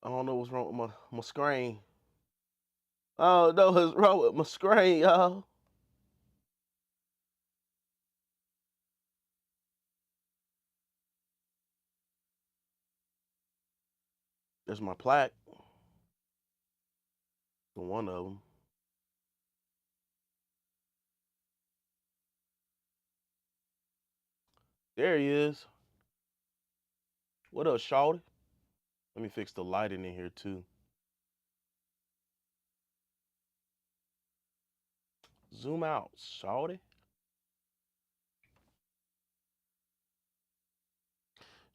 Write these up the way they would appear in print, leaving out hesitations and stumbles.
I don't know what's wrong with my screen. Oh no, what's wrong with my screen, y'all? There's my plaque. One of them. There he is. What up, shawty? Let me fix the lighting in here too. Zoom out, shawty.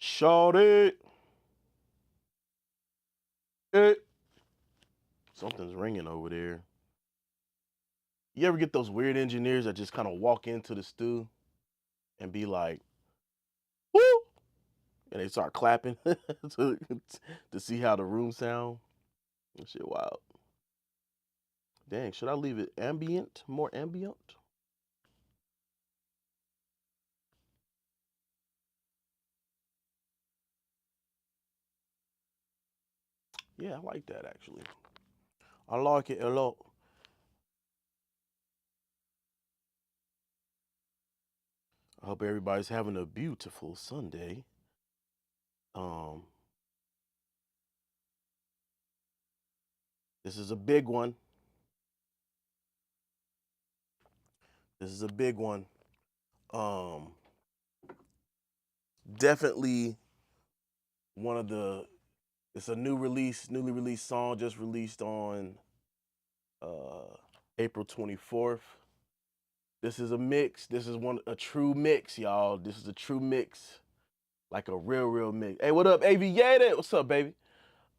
Shawty. Hey. Something's ringing over there. You ever get those weird engineers that just kind of walk into the stew and be like, woo, and they start clapping to, to see how the room sound? That shit wild. Dang, should I leave it ambient, more ambient? Yeah, I like that actually. I like it a lot. I hope everybody's having a beautiful Sunday. Um, this is a big one. This is a big one. Um, Definitely one of the. It's a newly released song, just released on uh, April 24th. This is a mix. This is a true mix, y'all. This is a true mix, like a real mix. Hey, what up, Aviator? What's up, baby?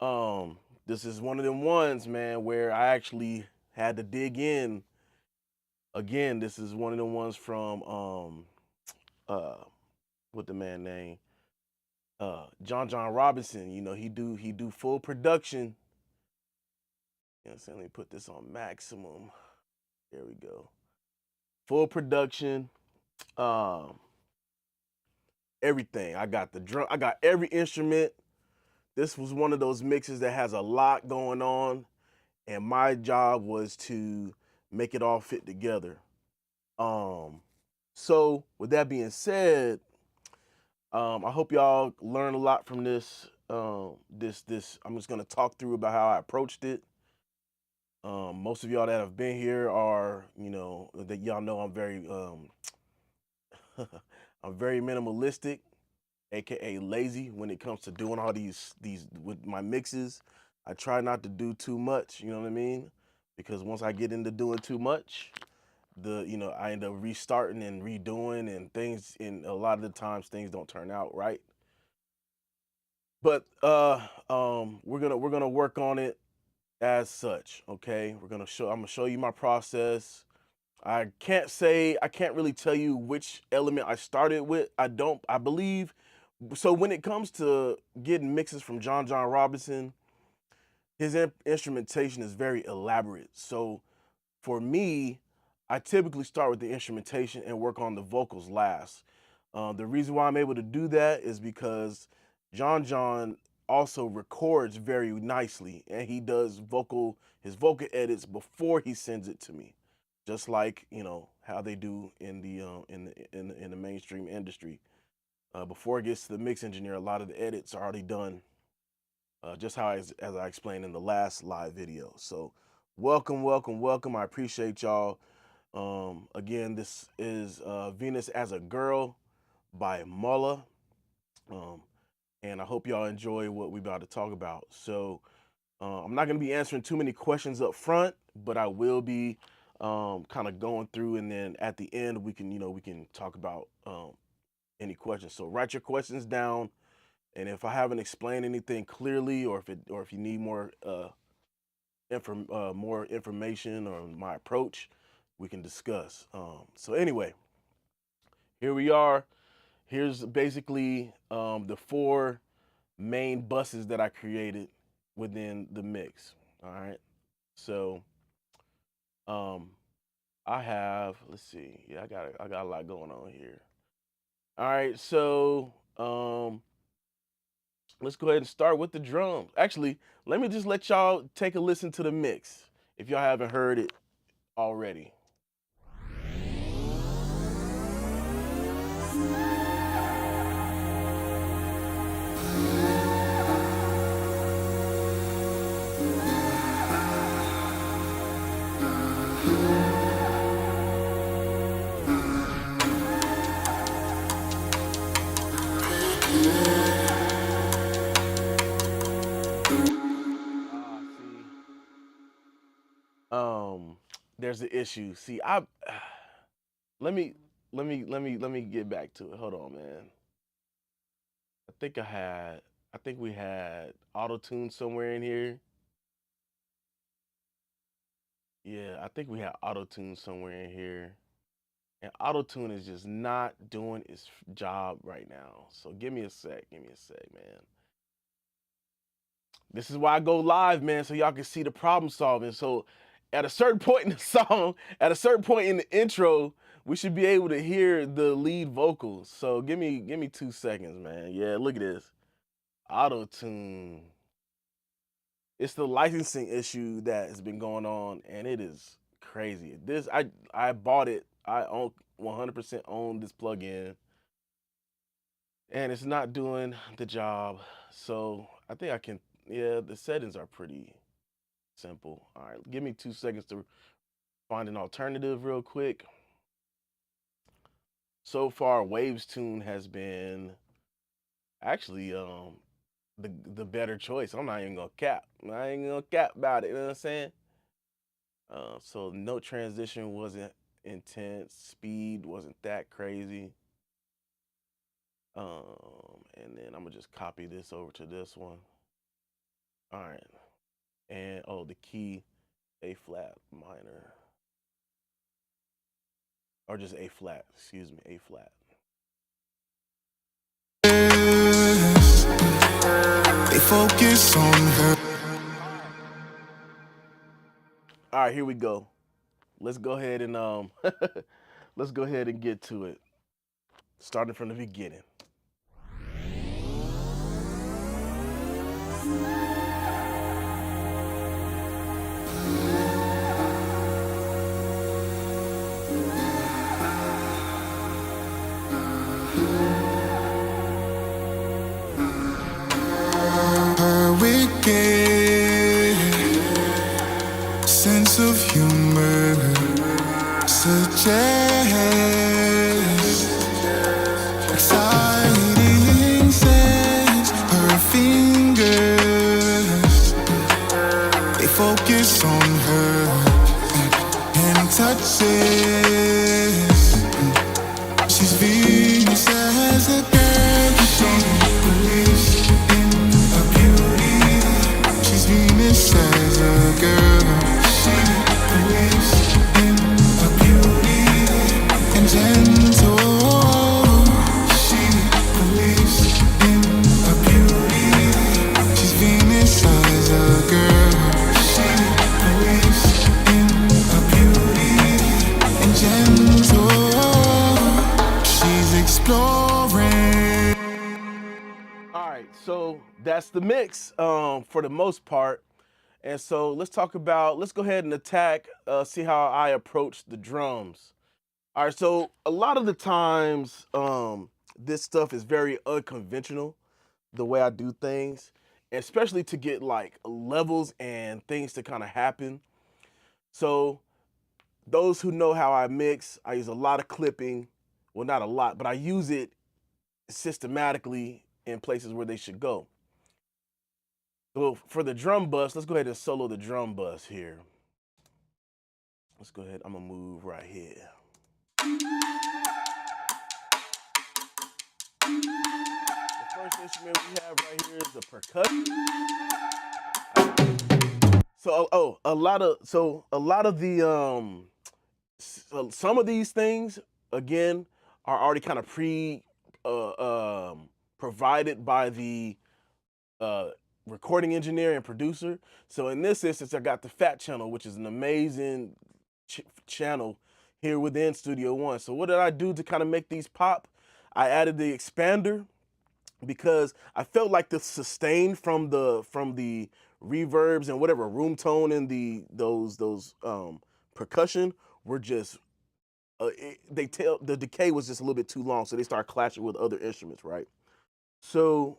Um, this is one of them ones, man, where I actually had to dig in. Again, this is one of the ones from uh what the man name? John Robinson. You know, he do full production. You know, so let me put this on maximum. There we go. Full production. Um, Everything. I got the drum, I got every instrument. This was one of those mixes that has a lot going on, and my job was to make it all fit together. Um, so with that being said, I hope y'all learn a lot from this. This I'm just gonna talk through about how I approached it. Most of y'all that have been here are, you know, that y'all know I'm very I'm very minimalistic, aka lazy when it comes to doing all these with my mixes. I try not to do too much, you know what I mean? Because once I get into doing too much, I end up restarting and redoing and things, and a lot of the times things don't turn out right. But we're gonna work on it as such, okay? I'm gonna show you my process. I can't really tell you which element I started with. I believe so when it comes to getting mixes from John Robinson, his instrumentation is very elaborate. So for me, I typically start with the instrumentation and work on the vocals last. The reason why I'm able to do that is because John also records very nicely, and he does his vocal edits before he sends it to me, just like how they do in the mainstream industry. Before it gets to the mix engineer, a lot of the edits are already done, just as I explained in the last live video. So welcome. I appreciate y'all. Again, this is Venus as a Girl by MOLA. Um, and I hope y'all enjoy what we're about to talk about. So I'm not going to be answering too many questions up front, but I will be kind of going through, and then at the end we can talk about any questions. So write your questions down, and if I haven't explained anything clearly, or if you need more information on my approach, we can discuss. So anyway, here we are. Here's basically the four main buses that I created within the mix. All right. So um, I have, let's see. Yeah, I got a lot going on here. All right. So let's go ahead and start with the drums. Actually, let me just let y'all take a listen to the mix if y'all haven't heard it already. See, um, there's an issue. See, let me let me get back to it. Hold on, man. I think we had auto tune somewhere in here. Yeah, I think we had auto tune somewhere in here. And auto tune is just not doing its job right now. So give me a sec. Give me a sec, man. This is why I go live, man, so y'all can see the problem solving. So at a certain point in the song, at a certain point in the intro, we should be able to hear the lead vocals. So give me 2 seconds, man. Yeah, look at this. Auto tune. It's the licensing issue that has been going on, and it is crazy. This I bought it. I own 100% own this plugin, and it's not doing the job. So I think I can. Yeah, the settings are pretty simple. All right, give me 2 seconds to find an alternative real quick. So far, Waves Tune has been actually the better choice. I'm not even gonna cap. I ain't gonna cap about it. You know what I'm saying? So note transition wasn't intense. Speed wasn't that crazy. And then I'm gonna just copy this over to this one. All right. And oh, the key, A flat minor, or just A flat. Excuse me, A flat. They focus on her. All right, here we go. Let's go ahead and let's go ahead and get to it. Starting from the beginning. Her wicked sense of humor suggests exciting sense. Her fingers, they focus on her and touches. She's Venus as a girl. She believes in her beauty. She's Venus as a girl. She believes in her beauty and gentle. She believes in her beauty. She's Venus as a girl. She believes in her beauty and gentle. She's exploring. All right, so that's the mix for the most part. And so let's go ahead and attack, see how I approach the drums. All right, so a lot of the times, this stuff is very unconventional, the way I do things, especially to get like levels and things to kind of happen. So those who know how I mix, I use a lot of clipping. Well, not a lot, but I use it systematically in places where they should go. So for the drum bus, let's go ahead and solo the drum bus here. Let's go ahead. I'm gonna move right here. The first instrument we have right here is the percussion. So a lot of the some of these things again are already kind of provided by the recording engineer and producer. So in this instance, I got the Fat channel, which is an amazing channel here within Studio One. So what did I do to kind of make these pop? I added the expander, because I felt like the sustain from the reverbs and whatever room tone and those percussion were just they tell the decay was just a little bit too long, so they started clashing with other instruments, right? So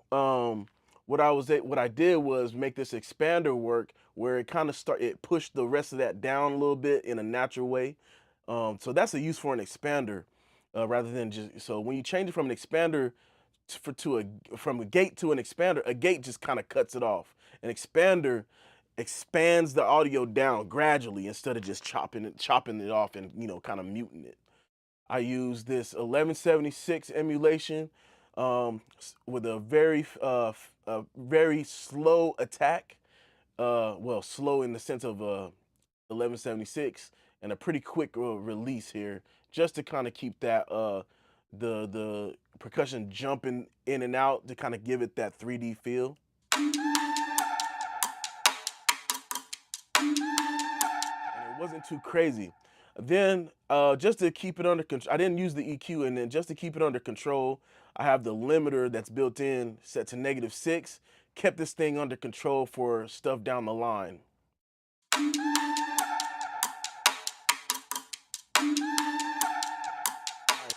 what I did was make this expander work where it pushed the rest of that down a little bit in a natural way. So that's a use for an expander, rather than just so when you change it from an expander to a from a gate to an expander, a gate just kind of cuts it off. An expander expands the audio down gradually instead of just chopping it off and kind of muting it. I use this 1176 emulation, with a very slow attack. Well, slow in the sense of 1176, and a pretty quick release here, just to kind of keep that the percussion jumping in and out to kind of give it that 3D feel. And it wasn't too crazy. Then, just to keep it under control, I didn't use the EQ, and then just to keep it under control, I have the limiter that's built in set to -6. Kept this thing under control for stuff down the line.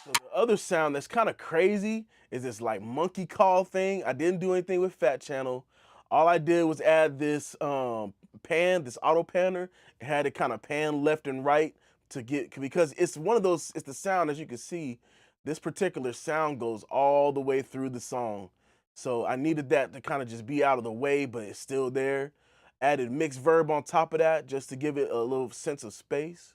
So the other sound that's kind of crazy is this like monkey call thing. I didn't do anything with Fat Channel. All I did was add this this auto panner. It had it kind of pan left and right to get, because it's one of those, it's the sound, as you can see, this particular sound goes all the way through the song. So I needed that to kind of just be out of the way, but it's still there. Added mixed verb on top of that just to give it a little sense of space.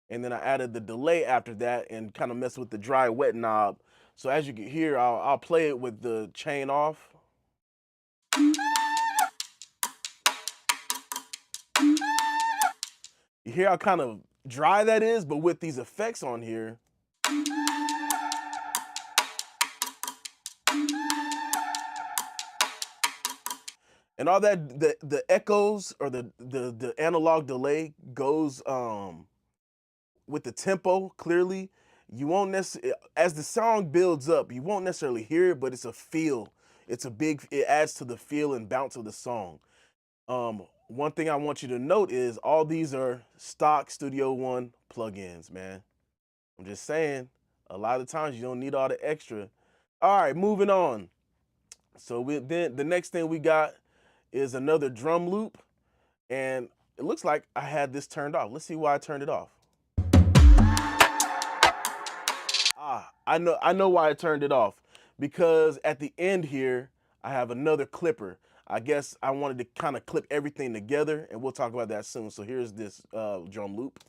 And then I added the delay after that and kind of messed with the dry wet knob. So as you can hear, I'll play it with the chain off. You hear how kind of dry that is, but with these effects on here, and all that, the echoes or the analog delay goes with the tempo clearly. You won't necessarily, as the song builds up, you won't necessarily hear it, but it's a feel. It adds to the feel and bounce of the song. One thing I want you to note is all these are stock Studio One plugins, man. I'm just saying, a lot of times you don't need all the extra. All right, moving on. So then the next thing we got is another drum loop, and it looks like I had this turned off. Let's see why I turned it off. I know why I turned it off, because at the end here I have another clipper. I guess I wanted to kind of clip everything together, and we'll talk about that soon. So here's this drum loop.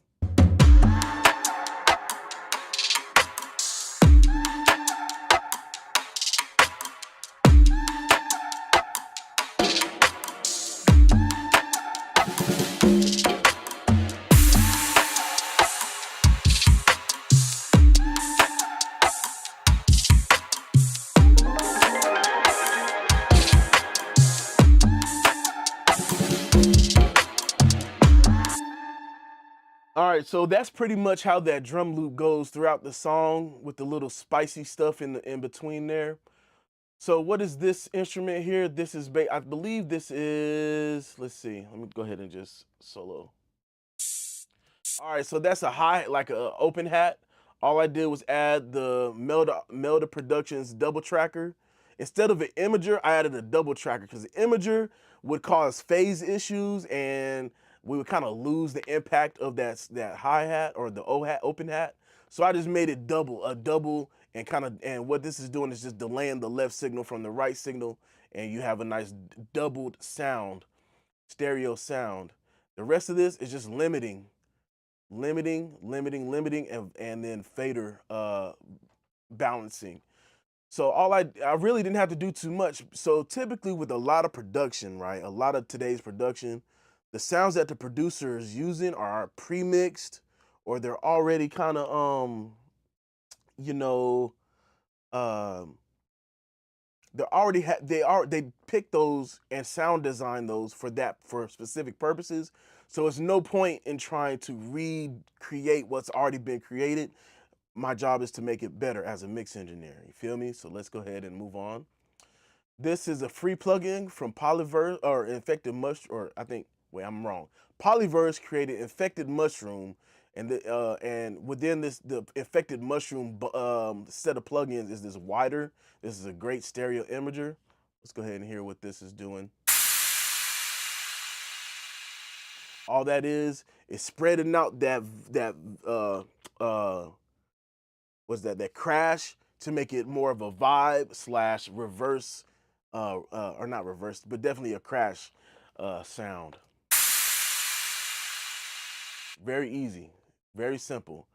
All right, so that's pretty much how that drum loop goes throughout the song, with the little spicy stuff in between there. So what is this instrument here? This is I believe this is, let's see. Let me go ahead and just solo. All right, so that's a like a open hat. All I did was add the Melda Productions double tracker. Instead of an imager, I added a double tracker because the imager would cause phase issues, and we would kind of lose the impact of that hi-hat or the open hat. So I just made it a double, and what this is doing is just delaying the left signal from the right signal, and you have a nice doubled sound, stereo sound. The rest of this is just limiting, and then fader balancing. So I really didn't have to do too much. So typically with a lot of production, right? A lot of today's production, the sounds that the producer is using are pre-mixed, or they're already kind of you know, um they pick those and sound design those for specific purposes. So it's no point in trying to recreate what's already been created. My job is to make it better as a mix engineer. You feel me? So let's go ahead and move on. This is a free plugin from Polyverse or Infected Mushroom, or I think, wait, I'm wrong. Polyverse created Infected Mushroom, and within this, the Infected Mushroom set of plugins is this wider. This is a great stereo imager. Let's go ahead and hear what this is doing. All that is spreading out uh that crash to make it more of a vibe slash reverse, or not reverse, but definitely a crash sound. Very easy, very simple.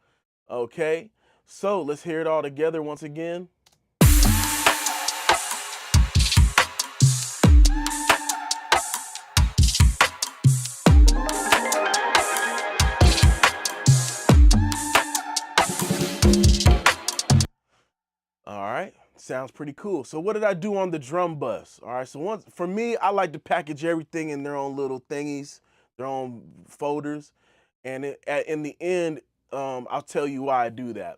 Okay, so let's hear it all together once again. All right, sounds pretty cool. So what did I do on the drum bus? All right, so once for me, I like to package everything in their own little thingies, their own folders, and in the end, I'll tell you why I do that.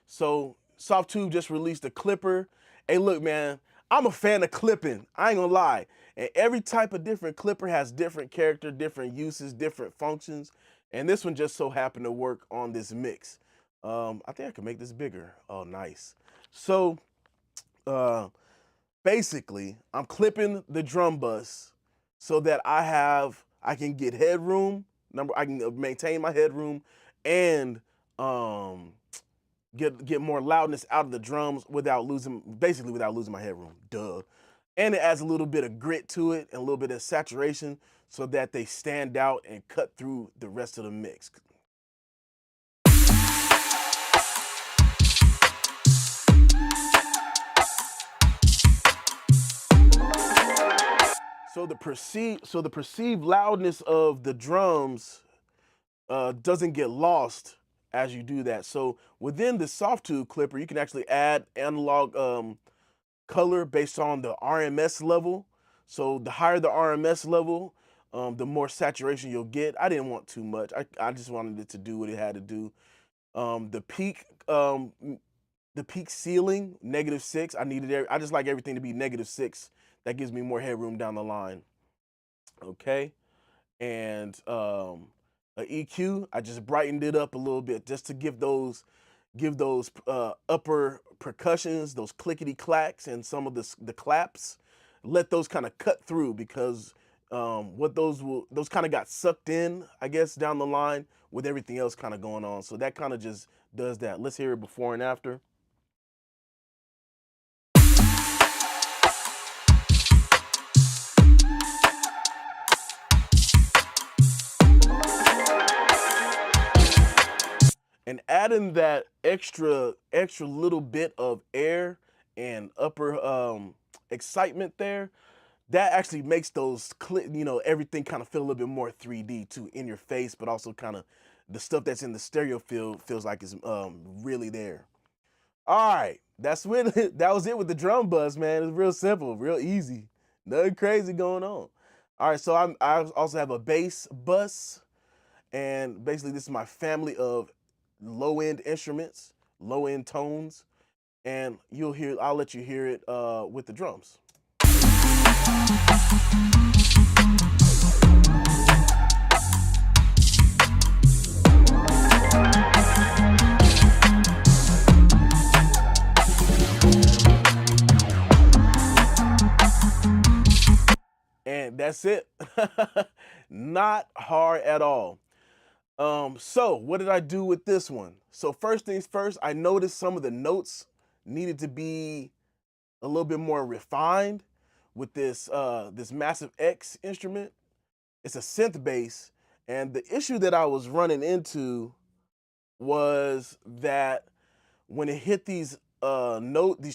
So SoftTube just released a clipper. Hey, look, man, I'm a fan of clipping. I ain't gonna lie. And every type of different clipper has different character, different uses, different functions. And this one just so happened to work on this mix. I think I can make this bigger. Oh, nice. So uh, basically, I'm clipping the drum bus so that I can get headroom. I can maintain my headroom and um, get more loudness out of the drums without losing my headroom. Duh. And it adds a little bit of grit to it and a little bit of saturation so that they stand out and cut through the rest of the mix. So the perceived loudness of the drums doesn't get lost as you do that. So within the SoftTube clipper, you can actually add analog color based on the RMS level. So the higher the RMS level, the more saturation you'll get. I didn't want too much. I just wanted it to do what it had to do. Um, the peak um, the peak ceiling, -6. I just like everything to be -6. That gives me more headroom down the line. Okay. And a EQ, I just brightened it up a little bit just to give those upper percussions, those clickety clacks, and some of the claps, let those kind of cut through because those kind of got sucked in, I guess, down the line with everything else kind of going on. So that kind of just does that. Let's hear it before and after. And adding that extra little bit of air and upper excitement there, that actually makes those everything kind of feel a little bit more 3D too, in your face, but also kind of the stuff that's in the stereo field feels like it's really there. All right, that was it with the drum bus, man. It's real simple, real easy, nothing crazy going on. All right, so I also have a bass bus, and basically this is my family of low end instruments, low end tones, and I'll let you hear it with the drums. And that's it. Not hard at all. So what did I do with this one? So first things first, I noticed some of the notes needed to be a little bit more refined with this Massive X instrument. It's a synth bass, and the issue that I was running into was that when it hit these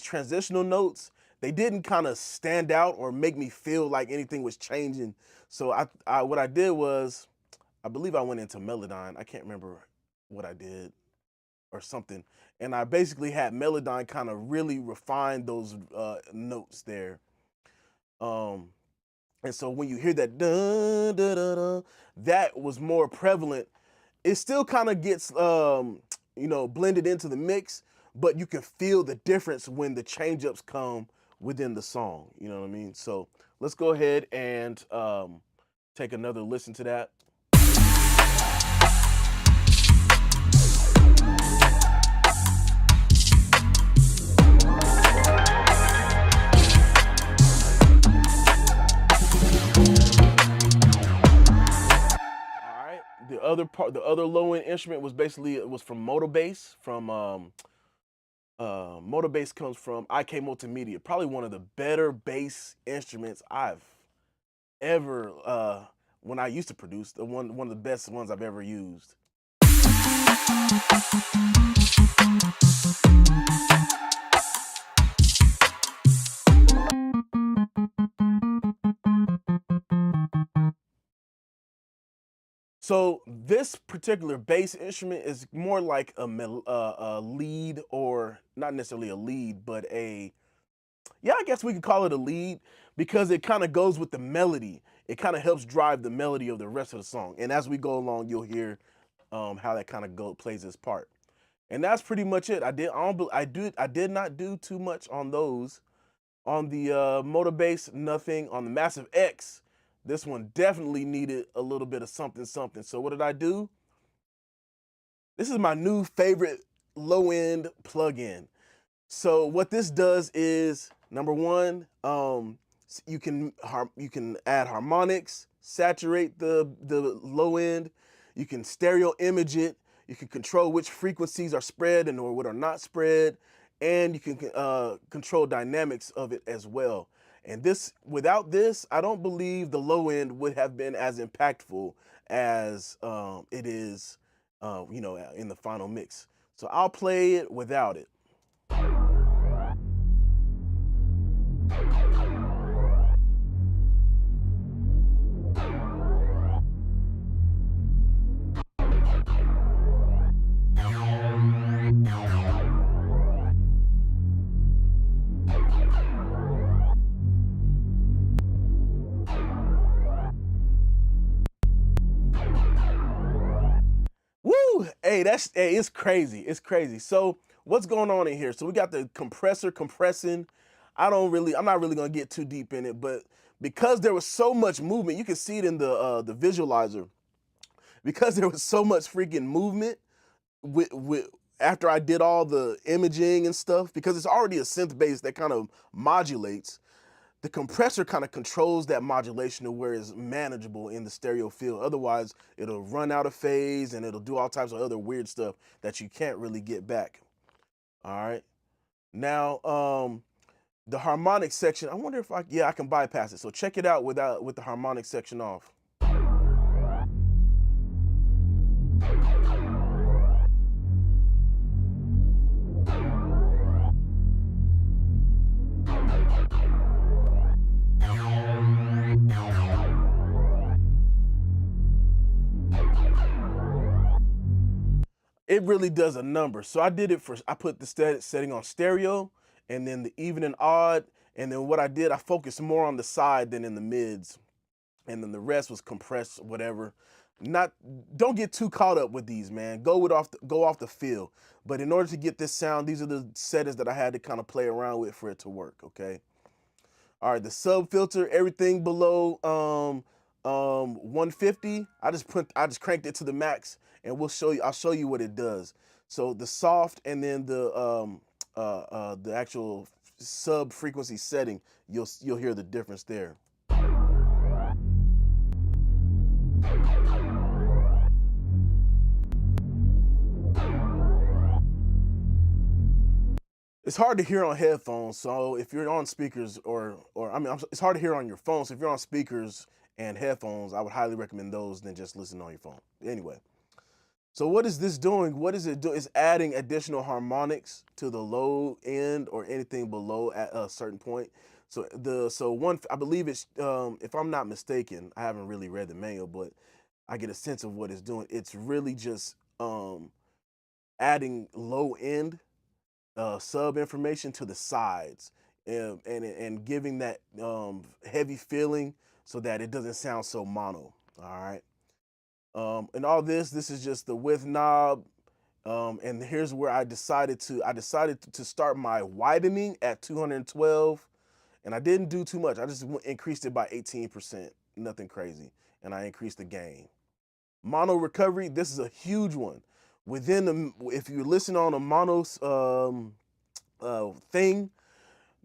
transitional notes, they didn't kind of stand out or make me feel like anything was changing. So what I did was, I believe I went into Melodyne. I can't remember what I did or something. And I basically had Melodyne kind of really refine those notes there. And so when you hear that dun, dun, dun, dun, that was more prevalent. It still kind of gets blended into the mix, but you can feel the difference when the change ups come within the song. You know what I mean? So let's go ahead and take another listen to that. All right. The other low end instrument was basically it was from Motor Bass. From Motor Bass comes from IK Multimedia. Probably one of the better bass instruments I've ever when I used to produce. The one of the best ones I've ever used. So this particular bass instrument is more like a lead, or not necessarily a lead, but yeah, I guess we could call it a lead because it kind of goes with the melody. It kind of helps drive the melody of the rest of the song. And as we go along, you'll hear how that kind of plays its part. And that's pretty much it. I did not do too much on those. On the Motor Bass, nothing. On the Massive X, this one definitely needed a little bit of something, something. So what did I do? This is my new favorite low-end plugin. So what this does is, number one, you can add harmonics, saturate the low end. You can stereo image it. You can control which frequencies are spread and or what are not spread, and you can control dynamics of it as well. And without this, I don't believe the low end would have been as impactful as it is, in the final mix. So I'll play it without it. Woo! Hey, it's crazy. It's crazy. So what's going on in here? So we got the compressor compressing. I'm not really gonna get too deep in it, but because there was so much movement, you can see it in the visualizer. Because there was so much freaking movement with after I did all the imaging and stuff, because it's already a synth bass that kind of modulates. The compressor kind of controls that modulation to where it's manageable in the stereo field. Otherwise, it'll run out of phase and it'll do all types of other weird stuff that you can't really get back. All right. Now, the harmonic section, I wonder if I can bypass it. So check it out with the harmonic section off. It really does a number. So I put the setting on stereo, and then the even and odd, and then what I did, I focused more on the side than in the mids, and then the rest was compressed, whatever. Not Don't get too caught up with these, man. Go off the feel. But in order to get this sound, these are the settings that I had to kind of play around with for it to work. Okay. All right, the sub filter, everything below 150, I just cranked it to the max, and I'll show you what it does. So the soft, and then the actual sub frequency setting, you'll hear the difference there. It's hard to hear on headphones, so if you're on speakers, it's hard to hear on your phone. So if you're on speakers and headphones, I would highly recommend those than just listening on your phone. Anyway, so what is this doing? What is it doing? It's adding additional harmonics to the low end or anything below at a certain point. I believe it's if I'm not mistaken, I haven't really read the manual, but I get a sense of what it's doing. It's really just adding low end sub information to the sides, and giving that heavy feeling so that it doesn't sound so mono. All right. And all this is just the width knob. And here's where I decided to start my widening at 212. And I didn't do too much. I just increased it by 18%, nothing crazy. And I increased the gain. Mono recovery, this is a huge one. Within the, if you listen on a mono thing,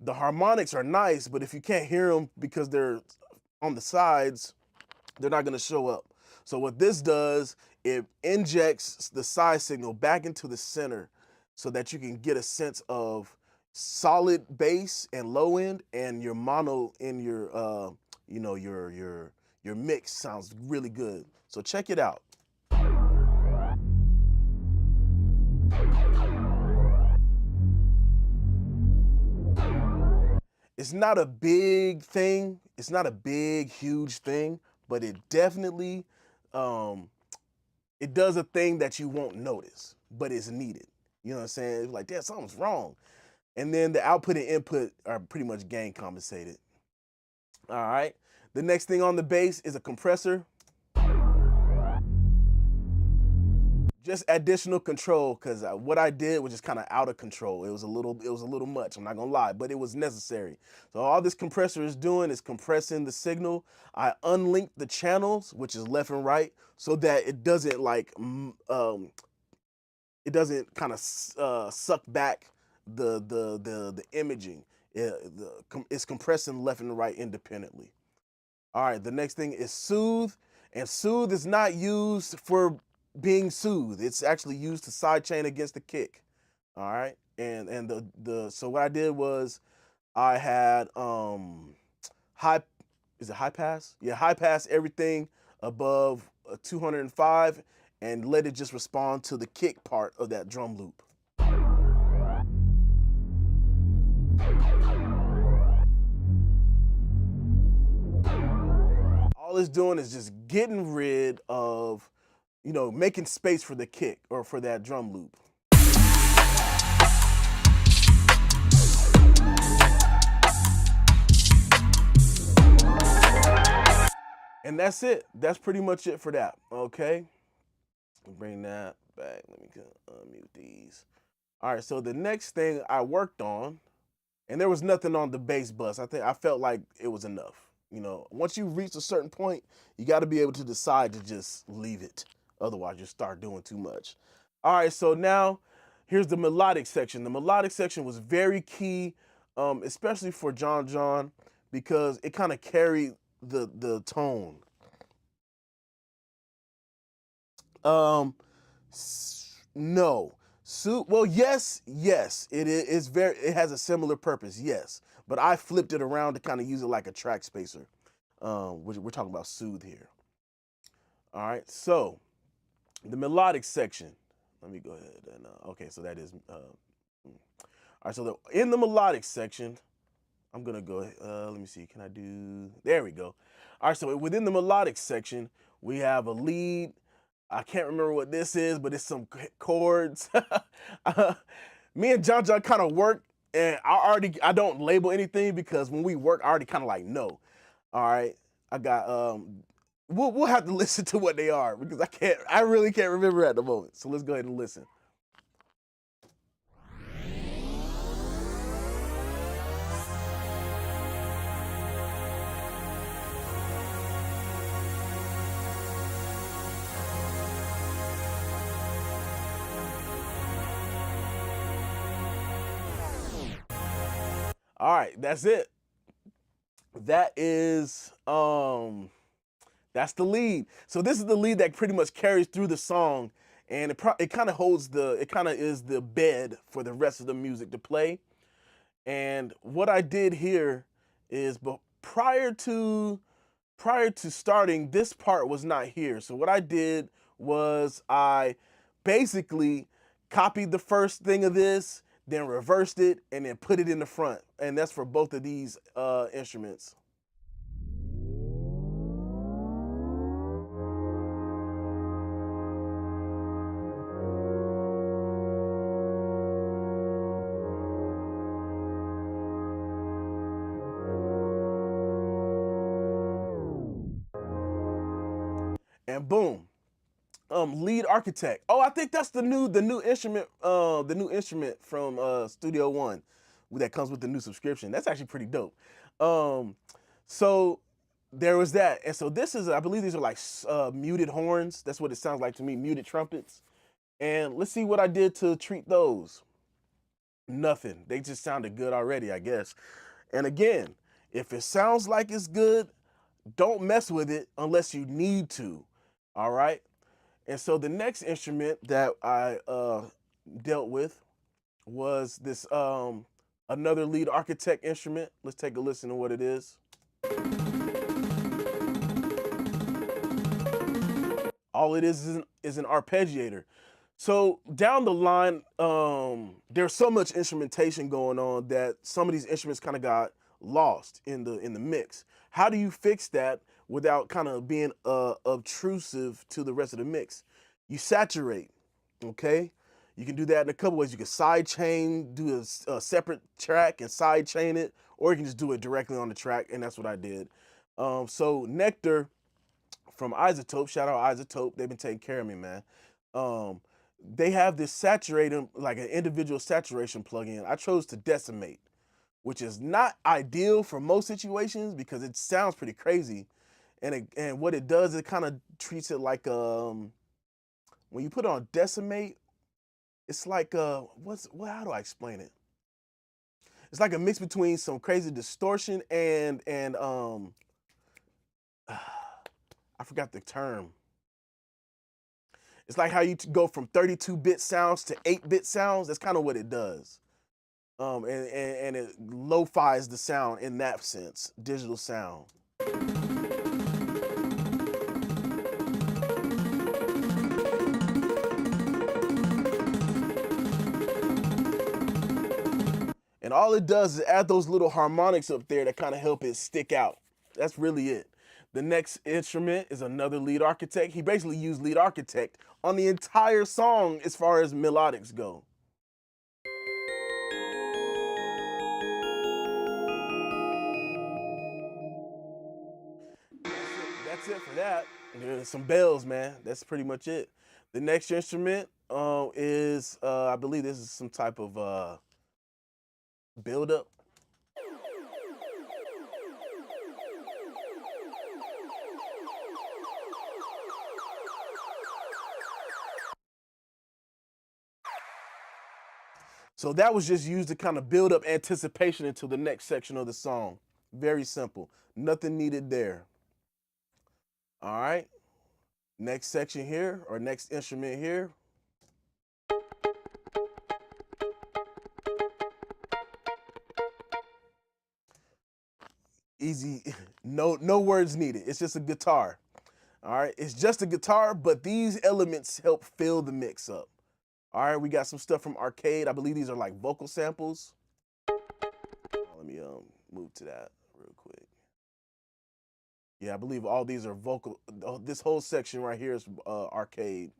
the harmonics are nice, but if you can't hear them because they're on the sides, they're not gonna show up. So what this does, it injects the side signal back into the center so that you can get a sense of solid bass and low end, and your mono in your your mix sounds really good. So check it out. It's not a big thing. It's not a big, huge thing, but it definitely it does a thing that you won't notice, but it's needed. You know what I'm saying? It's like, damn, something's wrong. And then the output and input are pretty much gain compensated. All right. The next thing on the bass is a compressor. Just additional control, because what I did was just kind of out of control. It was a little much. I'm not gonna lie, but it was necessary. So all this compressor is doing is compressing the signal. I unlinked the channels, which is left and right, so that it doesn't like it doesn't kind of suck back the imaging. It's compressing left and right independently. All right, the next thing is soothe, and soothe is not used for being soothed. It's actually used to sidechain against the kick. All right, and the so what I did was I had high, is it high pass? Yeah, high pass everything above 205 and let it just respond to the kick part of that drum loop. All it's doing is just getting rid of, making space for the kick or for that drum loop. And that's it. That's pretty much it for that. Okay. Bring that back. Let me unmute these. All right. So the next thing I worked on, and there was nothing on the bass bus. I felt like it was enough. Once you reach a certain point, you got to be able to decide to just leave it. Otherwise, you start doing too much. All right. So now here's the melodic section. The melodic section was very key, especially for John, because it kind of carried the tone. No. Well, yes, it has a similar purpose, yes. But I flipped it around to kind of use it like a track spacer. We're talking about soothe here. All right, so the melodic section. Let me go ahead and okay, so that is all right. So in the melodic section, I'm gonna go. Let me see. Can I do? There we go. All right. So within the melodic section, we have a lead. I can't remember what this is, but it's some chords. Me and John kind of work, and I don't label anything because when we work, I already kind of like know. All right. I got we'll have to listen to what they are because I really can't remember at the moment. So let's go ahead and listen. All right, that's it. That is that's the lead. So this is the lead that pretty much carries through the song, and it kind of is the bed for the rest of the music to play. And what I did here is, but prior to starting, this part was not here. So what I did was I basically copied the first thing of this, then reversed it, and then put it in the front. And that's for both of these instruments. And boom, lead architect. Oh, I think that's the new instrument from Studio One that comes with the new subscription. That's actually pretty dope. Um, so there was that, and so this is, I believe these are like muted horns. That's what it sounds like to me, muted trumpets. And let's see what I did to treat those. Nothing. They just sounded good already, I guess. And again, if it sounds like it's good, don't mess with it unless you need to. All right. And so the next instrument that I dealt with was this another lead architect instrument. Let's take a listen to what it is. All it is an arpeggiator. So down the line, there's so much instrumentation going on that some of these instruments kind of got lost in the mix. How do you fix that without kind of being obtrusive to the rest of the mix? You saturate, okay? You can do that in a couple ways. You can side chain, do a separate track and side chain it, or you can just do it directly on the track, and that's what I did. So Nectar from Isotope, shout out Isotope, they've been taking care of me, man. Um, they have this saturating, like an individual saturation plugin. I chose to Decimate, which is not ideal for most situations because it sounds pretty crazy. And what it does, it kind of treats it like when you put it on Decimate, it's like how do I explain it? It's like a mix between some crazy distortion and I forgot the term. It's like how you go from 32-bit sounds to 8-bit sounds. That's kind of what it does. And it lo-fi's the sound in that sense, digital sound. And all it does is add those little harmonics up there that kind of help it stick out. That's really it. The next instrument is another lead architect. He basically used lead architect on the entire song as far as melodics go. That's it for that. There's some bells, man. That's pretty much it. The next instrument is, I believe this is some type of build-up. So that was just used to kind of build up anticipation into the next section of the song. Very simple. Nothing needed there. All right. Next section here, or next instrument here. Easy, no words needed. It's just a guitar. All right, it's just a guitar, but these elements help fill the mix up. All right, we got some stuff from Arcade. I believe these are like vocal samples. Let me move to that real quick. Yeah, I believe all these are vocal. This whole section right here is Arcade.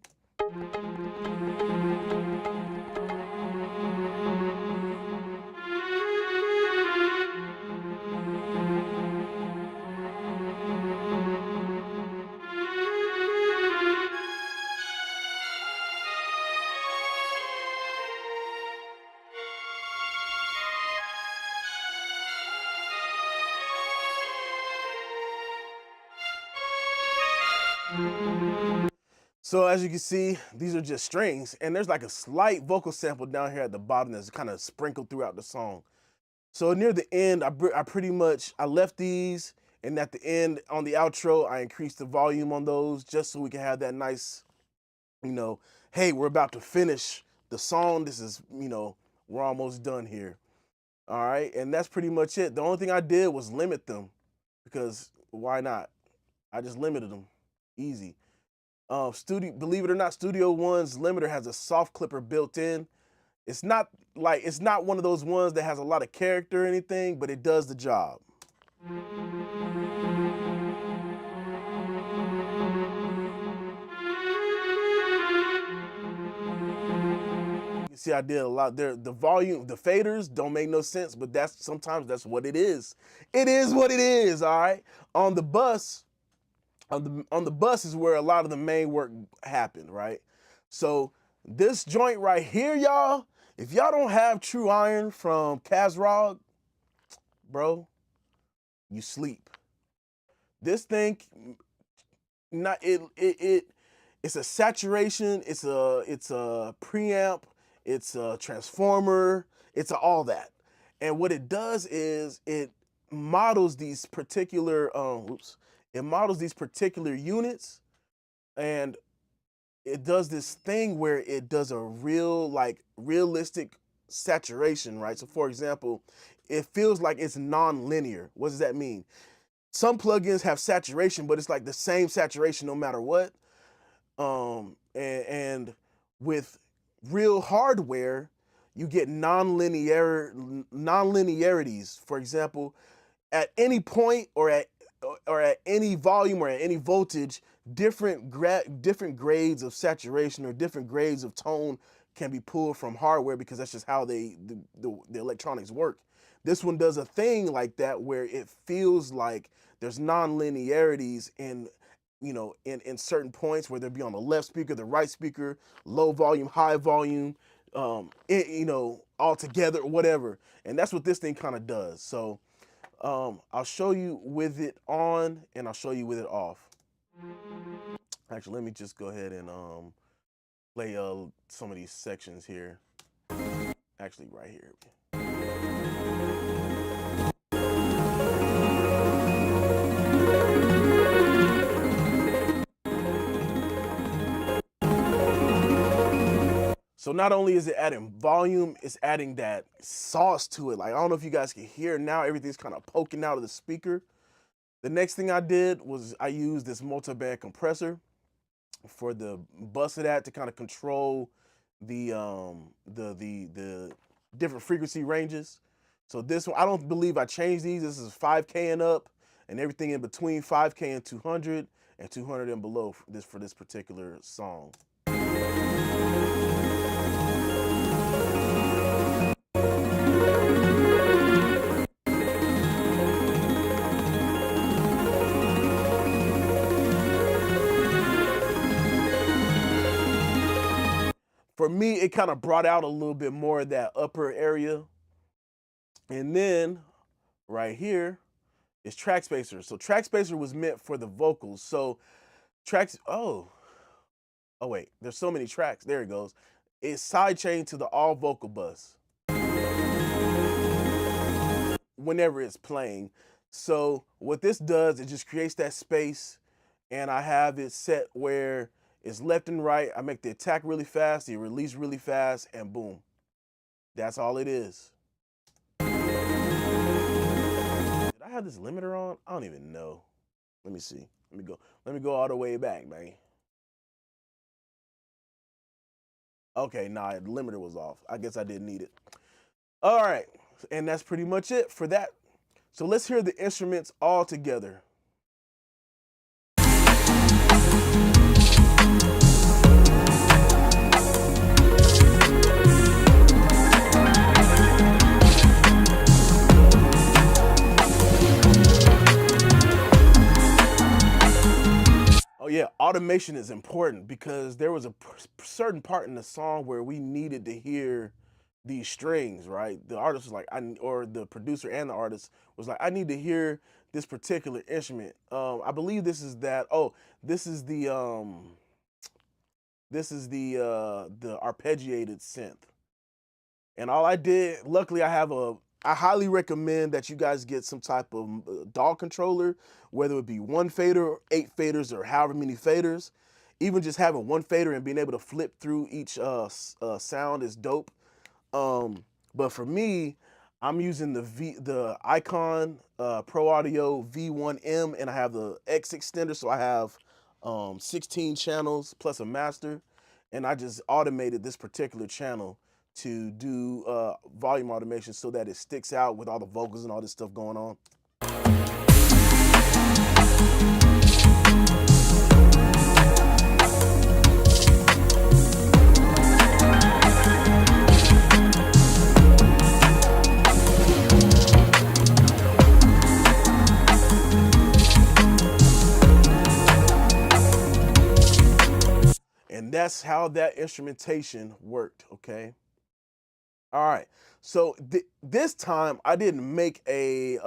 So as you can see, these are just strings, and there's like a slight vocal sample down here at the bottom that's kind of sprinkled throughout the song. So near the end, I left these, and at the end on the outro, I increased the volume on those just so we can have that nice, hey, we're about to finish the song. This is, we're almost done here. All right, and that's pretty much it. The only thing I did was limit them because why not? I just limited them, easy. Believe it or not, Studio One's limiter has a soft clipper built in. It's not one of those ones that has a lot of character or anything, but it does the job. You see, I did a lot there. The volume, the faders don't make no sense, but sometimes that's what it is. It is what it is, all right? On the bus, on the bus is where a lot of the main work happened, right? So this joint right here, y'all, if y'all don't have True Iron from Kazrog, bro, you sleep. This thing, not it's a saturation, it's a preamp, it's a transformer, it's all that. And what it does is it models these particular it models these particular units, and it does this thing where it does a real, like, realistic saturation, right? So for example, it feels like it's non-linear. What does that mean? Some plugins have saturation, but it's like the same saturation no matter what. And with real hardware, you get non-linearities. For example, at any point or at any volume or at any voltage, different grades of saturation or different grades of tone can be pulled from hardware, because that's just how the electronics work. This one does a thing like that where it feels like there's non-linearities in, in certain points, whether it be on the left speaker, the right speaker, low volume, high volume, all together, whatever. And that's what this thing kind of does. So I'll show you with it on and I'll show you with it off. Actually, let me just go ahead and play some of these sections here. Actually, right here. So not only is it adding volume, it's adding that sauce to it. Like, I don't know if you guys can hear now, everything's kind of poking out of the speaker. The next thing I did was I used this multi-band compressor for the bus of that to kind of control the different frequency ranges. So this one, I don't believe I changed these. This is 5K and up, and everything in between 5K and 200, and 200 and below for this particular song. For me, it kind of brought out a little bit more of that upper area. And then right here is track spacer. So track spacer was meant for the vocals. So oh wait, there's so many tracks. There it goes. It's sidechained to the all vocal bus whenever it's playing. So what this does, it just creates that space, and I have it set where it's left and right. I make the attack really fast, the release really fast, and boom. That's all it is. Did I have this limiter on? I don't even know. Let me see. Let me go all the way back, man. Okay, nah, the limiter was off. I guess I didn't need it. All right, and that's pretty much it for that. So let's hear the instruments all together. Oh yeah, automation is important, because there was a certain part in the song where we needed to hear these strings, right? The artist was like, or the producer and the artist was like, I need to hear this particular instrument. I believe this is that. Oh, this is the arpeggiated synth. And all I did, luckily I highly recommend that you guys get some type of DAW controller, whether it be one fader, 8 faders, or however many faders. Even just having one fader and being able to flip through each sound is dope. But for me, I'm using the Icon Pro Audio V1M, and I have the X extender, so I have 16 channels plus a master, and I just automated this particular channel to do volume automation so that it sticks out with all the vocals and all this stuff going on. And that's how that instrumentation worked, okay? All right, so this time I didn't make a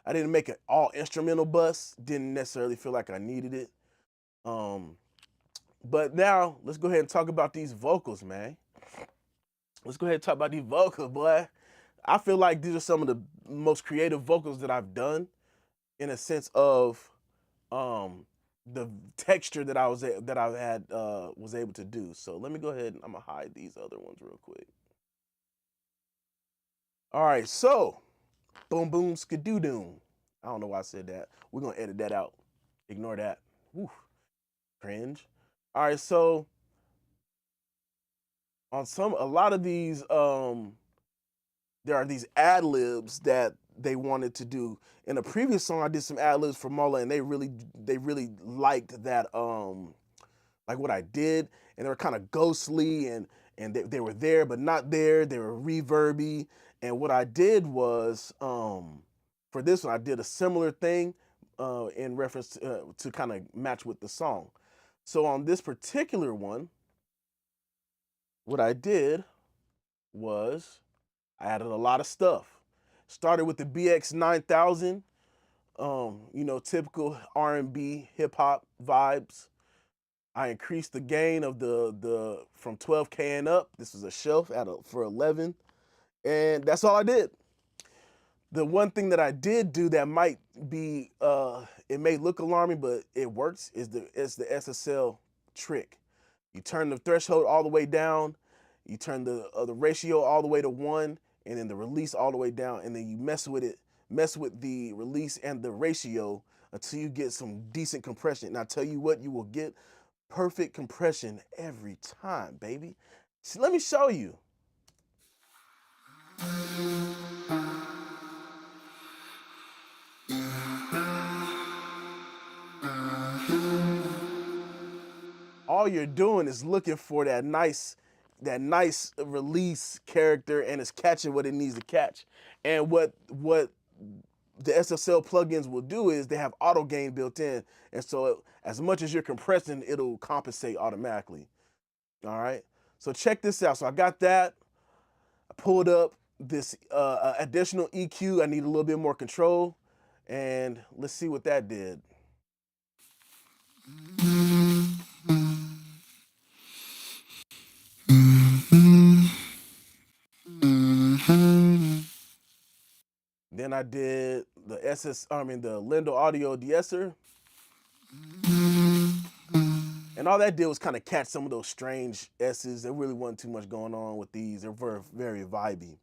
I didn't make an all instrumental bus. Didn't necessarily feel like I needed it. But now let's go ahead and talk about these vocals, man. Let's go ahead and talk about these vocals, boy. I feel like these are some of the most creative vocals that I've done, in a sense of the texture that I had was able to do. So let me go ahead and I'm gonna hide these other ones real quick. All right, so boom boom skadoo doom. I don't know why I said that. We're gonna edit that out. Ignore that. Woo, cringe. All right, so on a lot of these there are these ad libs that they wanted to do. In a previous song, I did some ad libs for MOLA, and they really liked that like what I did, and they were kind of ghostly, and they were there but not there. They were reverby, and what I did was for this one, I did a similar thing in reference to kind of match with the song. So on this particular one, what I did was I added a lot of stuff. Started with the BX 9000, you know, typical R&B hip hop vibes. I increased the gain of the from 12K and up. This was a shelf for 11, and that's all I did. The one thing that I did do that might be it may look alarming, but it works, is the SSL trick. You turn the threshold all the way down, you turn the ratio all the way to 1, and then the release all the way down, and then you mess with the release and the ratio until you get some decent compression. And I tell you what, you will get perfect compression every time, baby. So let me show you. All you're doing is looking for that nice release character, and it's catching what it needs to catch. And what the SSL plugins will do is they have auto gain built in, and so as much as you're compressing, it'll compensate automatically. All right, so check this out. So I got that. I pulled up this additional EQ. I need a little bit more control, and let's see what that did. Then I did the the Lindo Audio de-esser. And all that did was kind of catch some of those strange S's. There really wasn't too much going on with these. They're very, very vibey.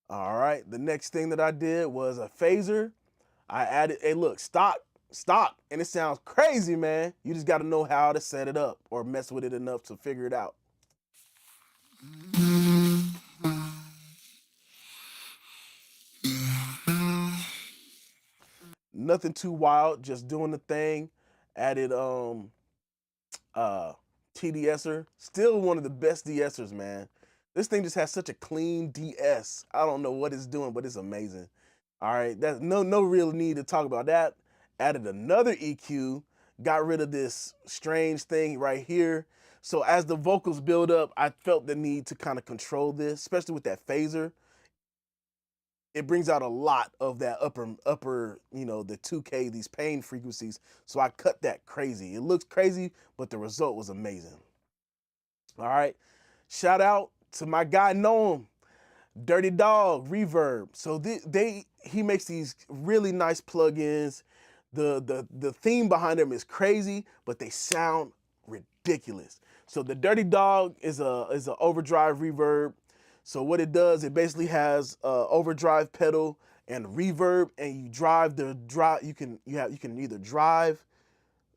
All right, the next thing that I did was a phaser. I added, hey look, stock, and it sounds crazy, man. You just gotta know how to set it up or mess with it enough to figure it out. Nothing too wild, just doing the thing. Added TDSer, still one of the best de-essers, man. This thing just has such a clean DS. I don't know what it's doing, but it's amazing. All right, that's no real need to talk about that. Added another EQ, got rid of this strange thing right here. So as the vocals build up, I felt the need to kind of control this, especially with that phaser. It brings out a lot of that upper, you know, the 2K, these pain frequencies. So I cut that crazy. It looks crazy, but the result was amazing. All right, shout out to my guy Noam, Dirty Dog Reverb. So he makes these really nice plugins. The theme behind them is crazy, but they sound ridiculous. So the Dirty Dog is a overdrive reverb. So what it does, it basically has overdrive pedal and reverb, and you drive the you can either drive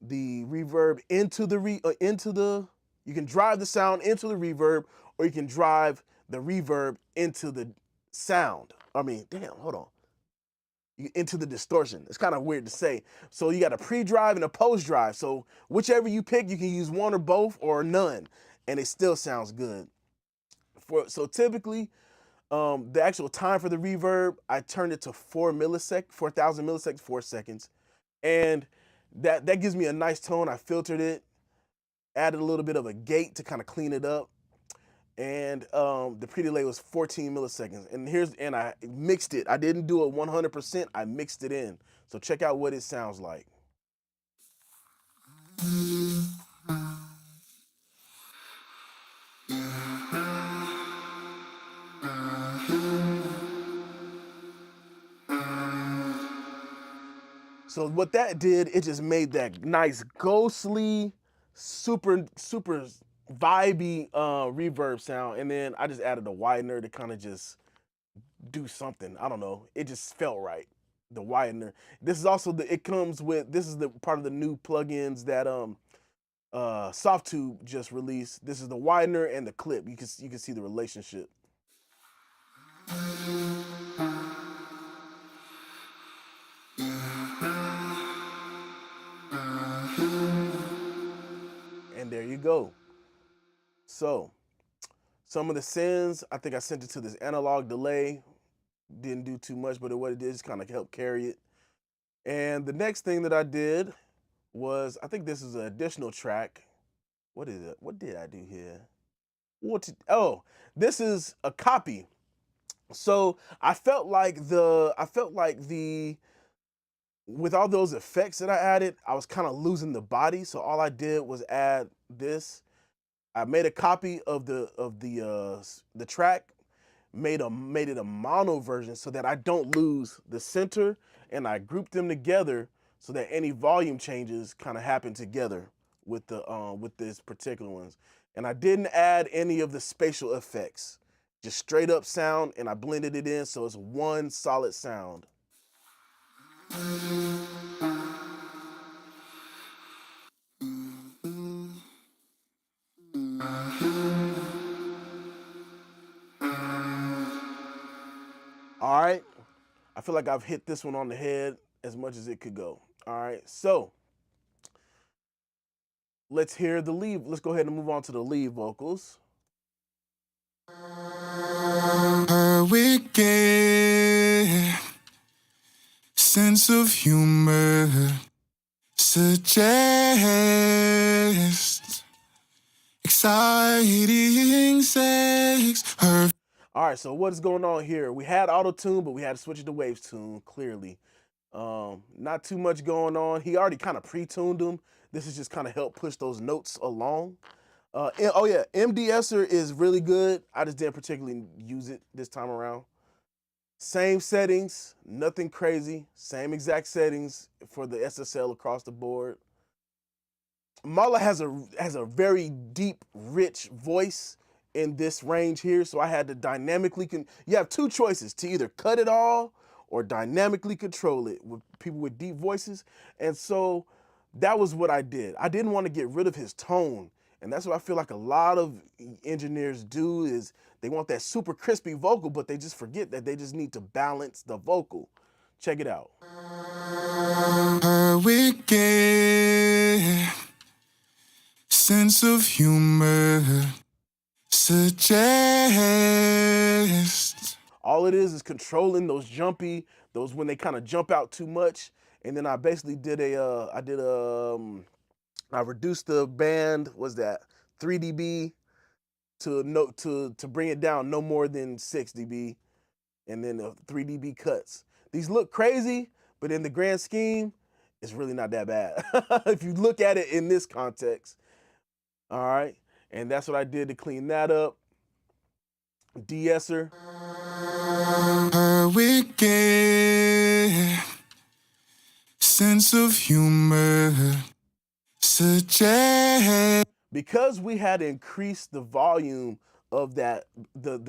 the reverb into the you can drive the sound into the reverb, or you can drive the reverb into the sound. I mean, damn, hold on. Into the distortion. It's kind of weird to say. So you got a pre-drive and a post-drive. So whichever you pick, you can use one or both or none, and it still sounds good. So typically, the actual time for the reverb, I turned it to 4,000 milliseconds, 4 seconds. And that gives me a nice tone. I filtered it, added a little bit of a gate to kind of clean it up. and the pre-delay was 14 milliseconds. And I mixed it. I didn't do it 100%. I mixed it in. So check out what it sounds like. So what that did, it just made that nice ghostly, super vibey reverb sound, and then I just added a widener to kind of just do something. I don't know. It just felt right. The widener. This is also it comes with, this is the part of the new plugins that Softtube just released. This is the widener and the clip. You can see the relationship. And there you go. So some of the sends, I think I sent it to this analog delay. Didn't do too much, but what it did is kind of help carry it. And the next thing that I did was, I think this is an additional track. What is it? What did I do here? Oh, this is a copy. So I felt like with all those effects that I added, I was kind of losing the body. So all I did was add this. I made a copy of the track, made it a mono version so that I don't lose the center, and I grouped them together so that any volume changes kind of happen together with this particular ones. And I didn't add any of the spatial effects, just straight up sound, and I blended it in so it's one solid sound. All right, I feel like I've hit this one on the head as much as it could go. All right, so let's hear the lead. Let's go ahead and move on to the lead vocals. Her wicked sense of humor suggests exciting sex. All right, so what is going on here? We had auto tune, but we had to switch it to waves tune. Clearly, not too much going on. He already kind of pre-tuned them. This is just kind of help push those notes along. Oh yeah, MDSer is really good. I just didn't particularly use it this time around. Same settings, nothing crazy. Same exact settings for the SSL across the board. MOLA has a very deep, rich voice in this range here, so I had to dynamically you have two choices, to either cut it all or dynamically control it with people with deep voices. And so that was what I did. I didn't want to get rid of his tone. And that's what I feel like a lot of engineers do, is they want that super crispy vocal, but they just forget that they just need to balance the vocal. Check it out. Her wicked sense of humor suggests. All it is controlling those when they kind of jump out too much. And then I basically did I reduced the band, 3 dB to bring it down no more than 6 dB, and then the 3 dB cuts. These look crazy, but in the grand scheme, it's really not that bad if you look at it in this context. All right, and that's what I did to clean that up. De-esser. Her wicked sense of humor suggests. Because we had increased the volume of the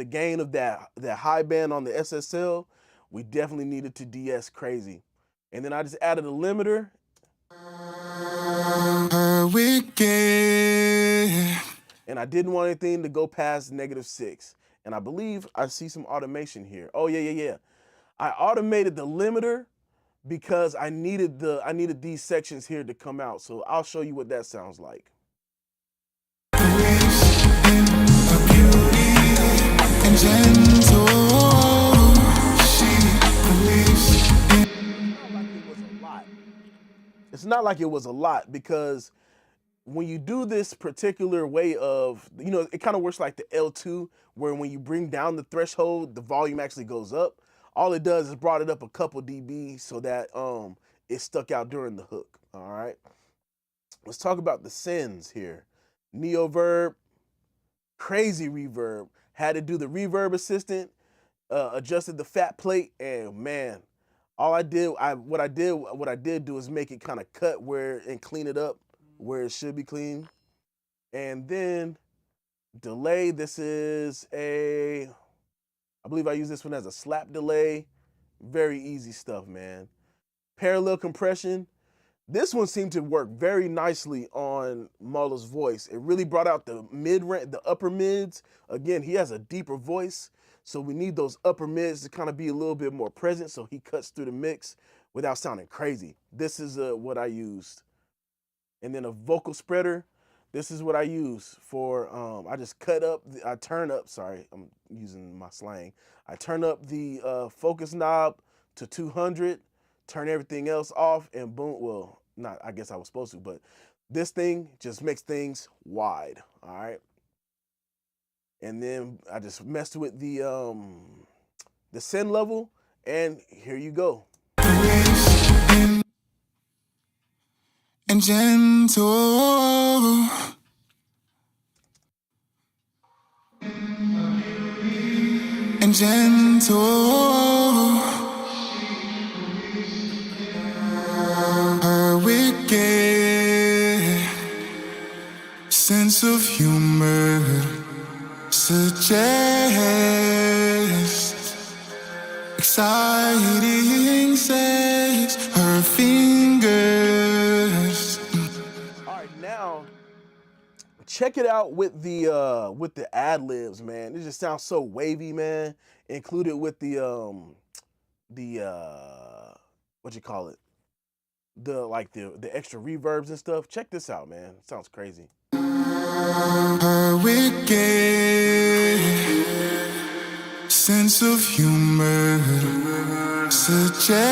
gain of that high band on the SSL, we definitely needed to de-ess crazy. And then I just added a limiter. Her wicked. And I didn't want anything to go past -6. And I believe I see some automation here. Oh yeah. I automated the limiter because I needed these sections here to come out. So I'll show you what that sounds like. It's not like it was a lot because when you do this particular way of, it kind of works like the L2, where when you bring down the threshold, the volume actually goes up. All it does is brought it up a couple dB so that it stuck out during the hook. All right. Let's talk about the sends here. Neoverb, crazy reverb. Had to do the reverb assistant, adjusted the fat plate, and man, all I did, what I did do is make it kind of cut where and clean it up where it should be clean. And then delay. This is I believe I use this one as a slap delay. Very easy stuff, man. Parallel compression. This one seemed to work very nicely on MOLA's voice. It really brought out the the upper mids. Again, he has a deeper voice, so we need those upper mids to kind of be a little bit more present so he cuts through the mix without sounding crazy. This is what I used. And then a vocal spreader. This is what I use for, I just I turn up, sorry, I'm using my slang. I turn up the focus knob to 200, turn everything else off, and boom, well, not, I guess I was supposed to, but this thing just makes things wide, all right? And then I just messed with the send level, and here you go. And gentle, and gentle, her wicked sense of humor suggests exciting sex, her fingers. All right, now check it out with the ad libs, man. It just sounds so wavy, man. Included with the what you call it, the extra reverbs and stuff. Check this out, man. It sounds crazy. Her wicked sense of humor suggests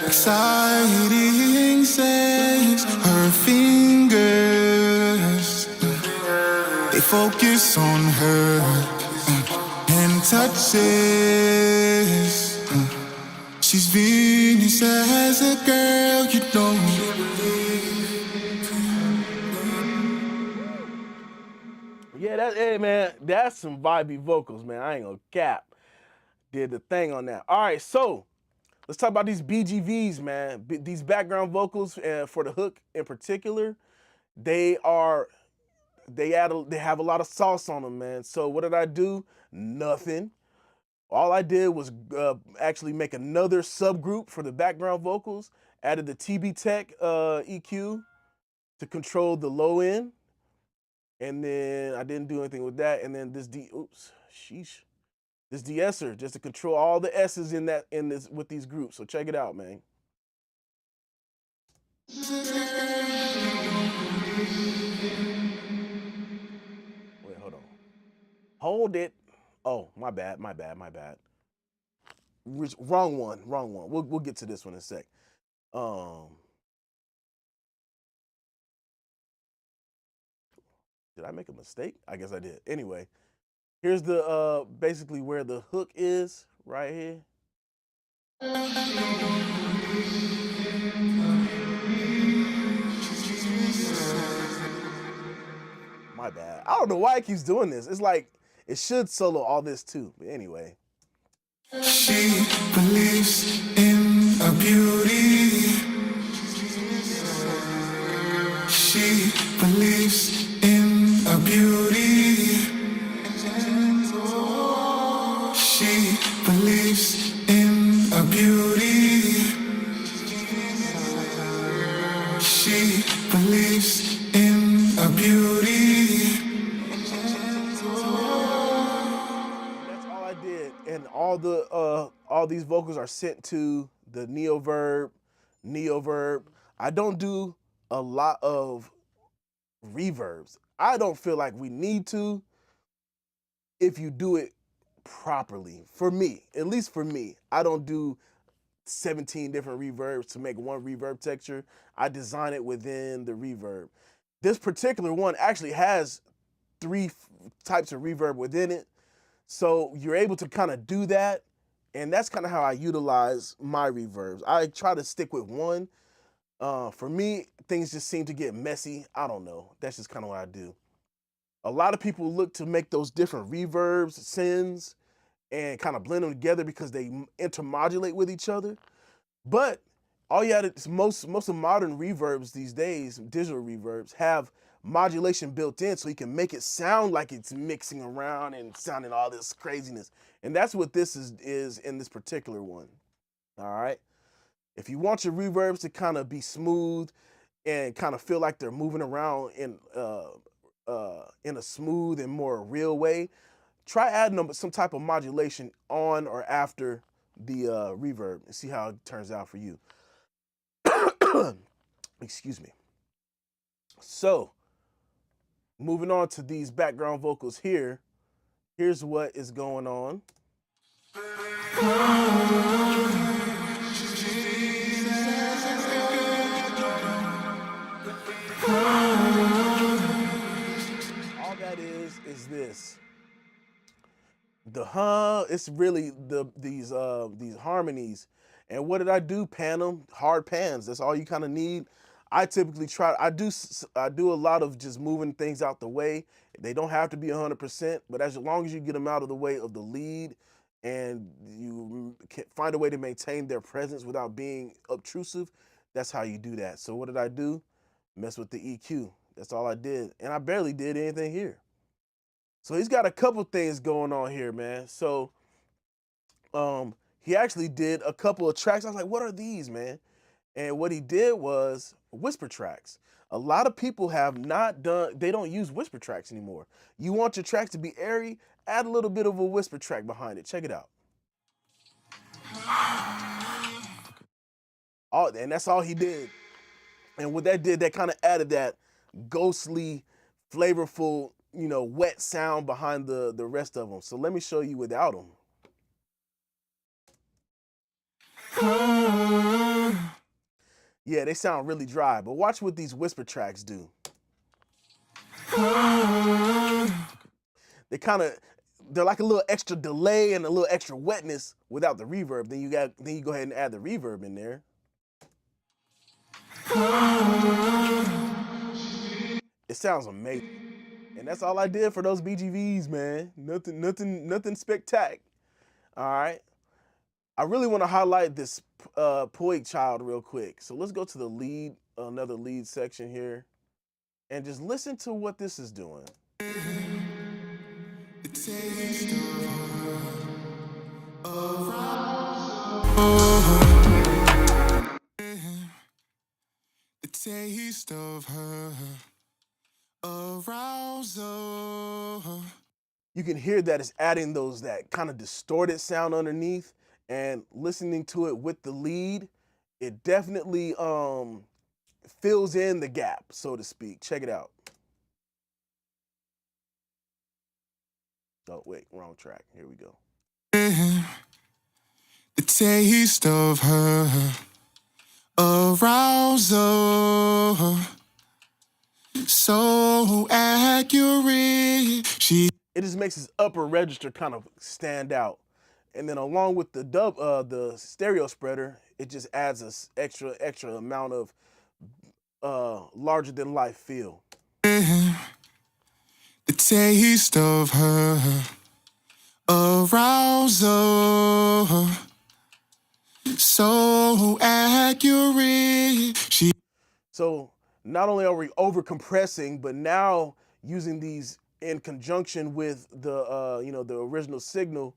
exciting sex, her fingers, they focus on her and touches. She's Venus as a girl, you know. Yeah, hey man, that's some vibey vocals, man. I ain't gonna cap. Did the thing on that. All right, so let's talk about these BGVs, man. These background vocals for the hook in particular, they have a lot of sauce on them, man. So what did I do? Nothing. All I did was actually make another subgroup for the background vocals. Added the TB Tech EQ to control the low end, and then I didn't do anything with that. And then this this de-esser just to control all the S's in this with these groups. So check it out, man. Wait, hold on. Hold it. Oh, my bad, my bad, my bad. Wrong one, wrong one. We'll get to this one in a sec. Did I make a mistake? I guess I did. Anyway, here's the basically where the hook is right here. My bad. I don't know why it keeps doing this. It's like it should solo all this too. But anyway. She believes in a beauty. She believes in a beauty. She believes in a beauty. She believes in a beauty. That's all I did, and all these vocals are sent to the neoverb. I don't do a lot of reverbs. I don't feel like we need to if you do it properly. For me, at least for me, I don't do 17 different reverbs to make one reverb texture. I design it within the reverb. This particular one actually has three types of reverb within it. So you're able to kind of do that. And that's kind of how I utilize my reverbs. I try to stick with one. For me, things just seem to get messy. I don't know. That's just kind of what I do. A lot of people look to make those different reverbs, sends, and kind of blend them together because they intermodulate with each other. But all you had to, most of modern reverbs these days, digital reverbs, have modulation built in, so you can make it sound like it's mixing around and sounding all this craziness. And that's what this is in this particular one. All right. If you want your reverbs to kind of be smooth and kind of feel like they're moving around in a smooth and more real way, try adding some type of modulation on or after the reverb and see how it turns out for you. Excuse me. So, moving on to these background vocals here, here's what is going on. All that is this. The it's really these harmonies. And what did I do? Pan them, hard pans. That's all you kind of need. I typically I do a lot of just moving things out the way. They don't have to be 100%, but as long as you get them out of the way of the lead and you can find a way to maintain their presence without being obtrusive, that's how you do that. So what did I do? Mess with the EQ. That's all I did. And I barely did anything here. So he's got a couple things going on here, man. So he actually did a couple of tracks. I was like, what are these, man? And what he did was whisper tracks. A lot of people have not done, they don't use whisper tracks anymore. You want your tracks to be airy, add a little bit of a whisper track behind it. Check it out. And that's all he did. And what that did, that kind of added that ghostly, flavorful, wet sound behind the rest of them. So let me show you without them. Yeah, they sound really dry, but watch what these whisper tracks do. They're like a little extra delay and a little extra wetness without the reverb. Then you go ahead and add the reverb in there. It sounds amazing. And that's all I did for those BGVs, man. Nothing spectacular. All right. I really want to highlight this Poig Child real quick. So let's go to the lead, another lead section here, and just listen to what this is doing. The taste of her arousal. You can hear that it's adding that kind of distorted sound underneath, and listening to it with the lead, it definitely fills in the gap, so to speak. Check it out. Oh, wait, wrong track. Here we go. The taste of her arousal. So accurate. It just makes his upper register kind of stand out. And then along with the stereo spreader, it just adds an extra amount of larger than life feel. The taste of her arousal. So accurate. So not only are we over compressing, but now using these in conjunction with the the original signal,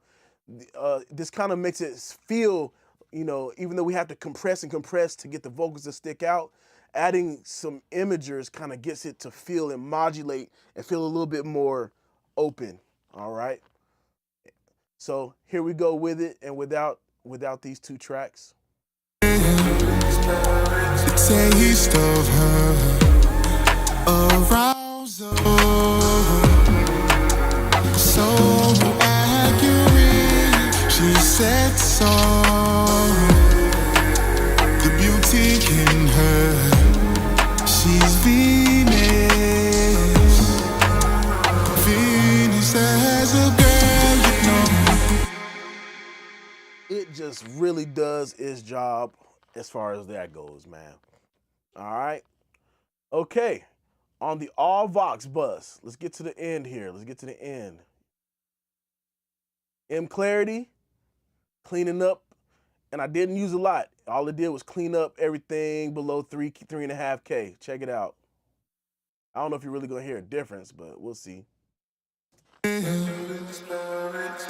this kind of makes it feel, even though we have to compress and compress to get the vocals to stick out, adding some imagers kind of gets it to feel and modulate and feel a little bit more open. All right. So here we go with it and without these two tracks. The taste of her arousal. So accurate. She said so. just really does its job as far as that goes, man. All right. Okay. On the all Vox bus, let's get to the end here. Let's get to the end. M Clarity, cleaning up, and I didn't use a lot. All it did was clean up everything below 3.5K. Check it out. I don't know if you're really gonna hear a difference, but we'll see. The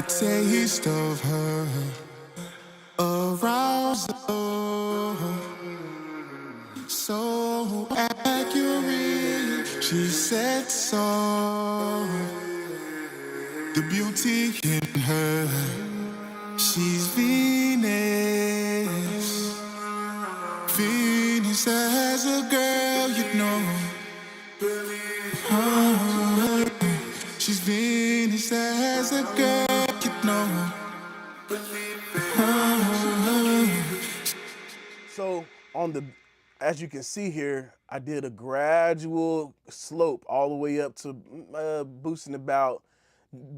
taste of her arousal, so accurate. She said so. The beauty in her, she's Venus. Venus as a girl, you know. She's Venus as a girl, you know. So on the, as you can see here, I did a gradual slope all the way up to boosting about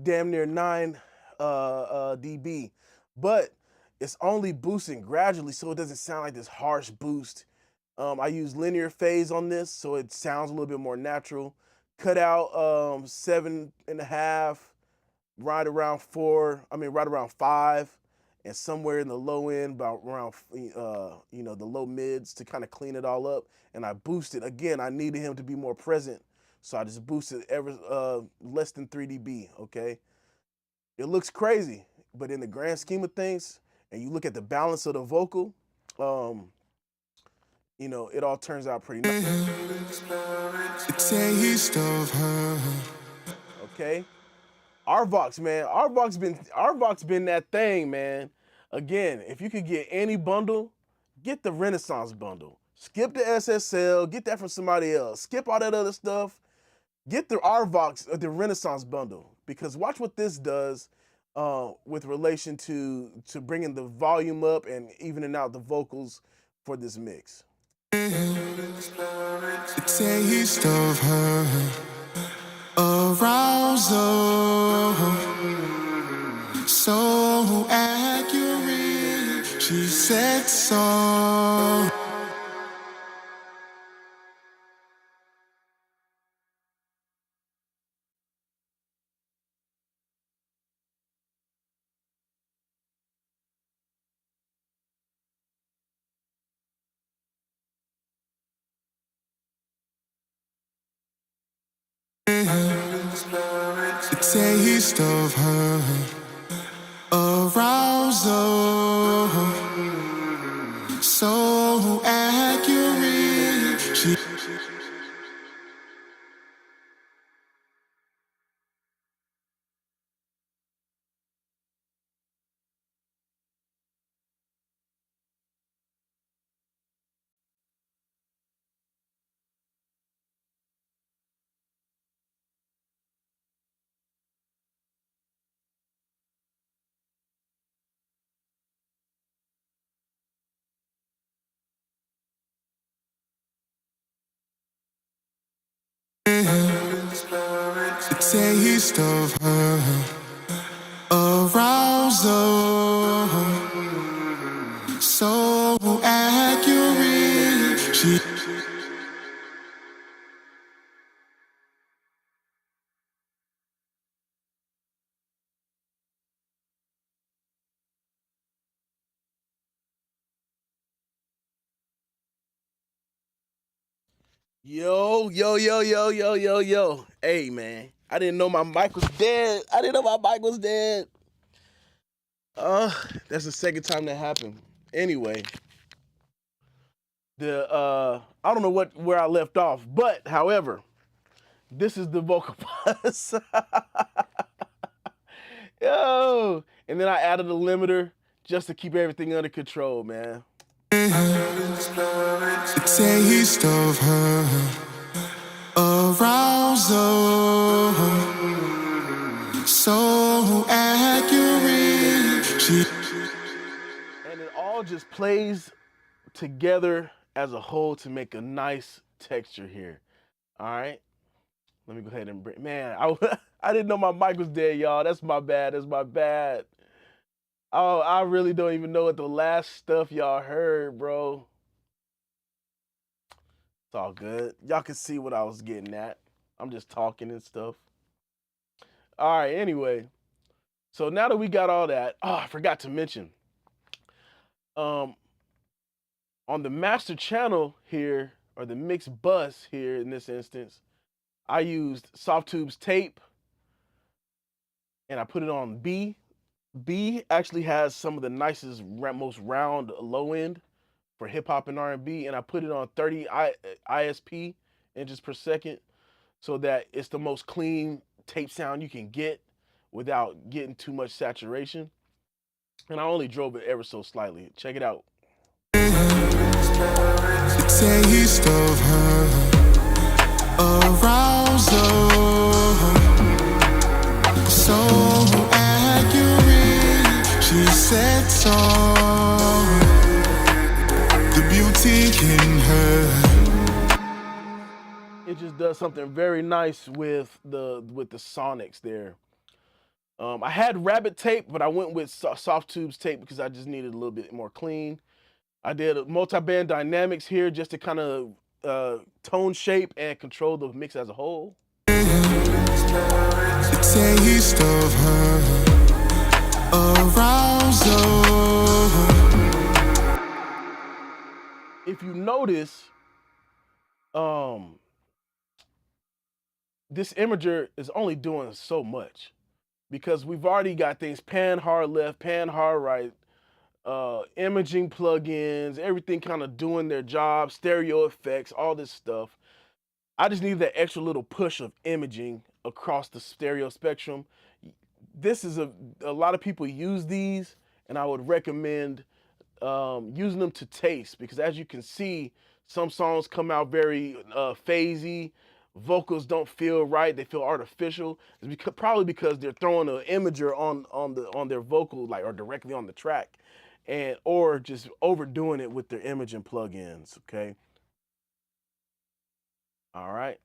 damn near 9 dB, but it's only boosting gradually, so it doesn't sound like this harsh boost. I use linear phase on this, so it sounds a little bit more natural. Cut out 7.5, right around 4. I mean, right around 5, and somewhere in the low end, about around the low mids to kind of clean it all up. And I boosted again. I needed him to be more present, so I just boosted less than 3 dB. Okay, it looks crazy, but in the grand scheme of things, and you look at the balance of the vocal, it all turns out pretty nice. The taste of her. Okay. Arvox, man. Arvox been that thing, man. Again, if you could get any bundle, get the Renaissance bundle. Skip the SSL, get that from somebody else. Skip all that other stuff. Get the Arvox, the Renaissance bundle, because watch what this does with relation to bringing the volume up and evening out the vocals for this mix. The taste of her arousal, so accurate. She said so. The taste of her arousal, so accurate. She the taste of her arousal, so accurate. She Yo, yo, yo, yo, yo, yo, yo. Hey, man. I didn't know my mic was dead. I didn't know my mic was dead. That's the second time that happened. Anyway, I don't know where I left off, but however, this is the vocal bus. Yo, and then I added a limiter just to keep everything under control, man. the taste of her arousal, so accurate. She And it all just plays together as a whole to make a nice texture here. All right. Let me go ahead and bring. Man, I I didn't know my mic was dead, y'all. That's my bad. That's my bad. Oh, I really don't even know what the last stuff y'all heard, bro. It's all good. Y'all can see what I was getting at. I'm just talking and stuff. All right, anyway. So now that we got all that, oh, I forgot to mention. Um, on the master channel here, or the mixed bus here in this instance, I used Softtube's tape and I put it on B. B actually has some of the nicest, most round low end for hip hop and R&B, and I put it on 30 ISP inches per second, so that it's the most clean tape sound you can get without getting too much saturation. And I only drove it ever so slightly. Check it out. Taste of her arousal, so accurate. She sets on the beauty in her. It just does something very nice with the sonics there. I had rabbit tape, but I went with soft tubes tape because I just needed a little bit more clean. I did multi-band dynamics here just to kind of tone shape and control the mix as a whole. Taste of her arousal. If you notice, um, this imager is only doing so much because we've already got things pan hard left, pan hard right, imaging plugins, everything kind of doing their job, stereo effects, all this stuff. I just need that extra little push of imaging across the stereo spectrum. This is a lot of people use these, and I would recommend using them to taste, because as you can see, some songs come out very phasey. Vocals don't feel right; they feel artificial. It's probably because they're throwing an imager on their vocal, like, or directly on the track, and or just overdoing it with their imaging plugins. Okay, all right.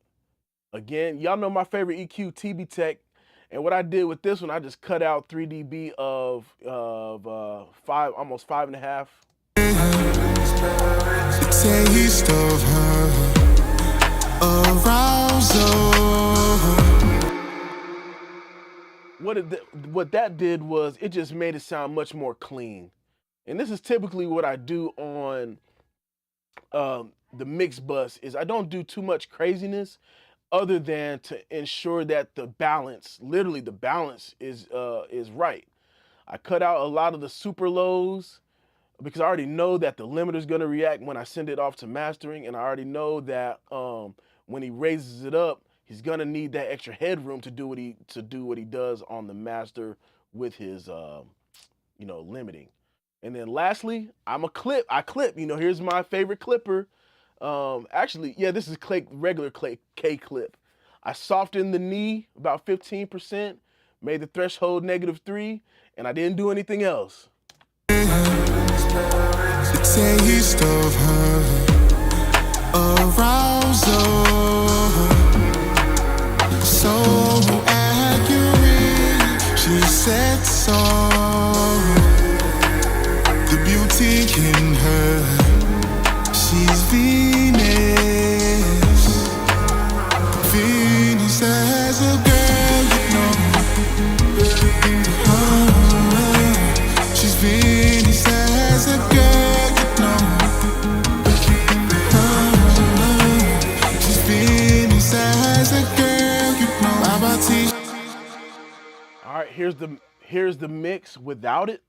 Again, y'all know my favorite EQ, TB Tech. And what I did with this one, I just cut out 3 dB of five, almost 5.5. Taste of her arousal. What that did was it just made it sound much more clean. And this is typically what I do on the mix bus, is I don't do too much craziness other than to ensure that the balance, literally the balance, is right. I cut out a lot of the super lows because I already know that the limiter is going to react when I send it off to mastering, and I already know that when he raises it up, he's going to need that extra headroom to do what he does on the master with his limiting. And then lastly, I clip. Here's my favorite clipper. Actually, yeah, this is regular K clip. I softened the knee about 15%, made the threshold -3, and I didn't do anything else. Taste of her arousal, so accurate. She sets on the beauty in her. She's Venus, Venus as a girl, she's Venus as a girl, she's Venus as a girl, All right, here's the mix without it.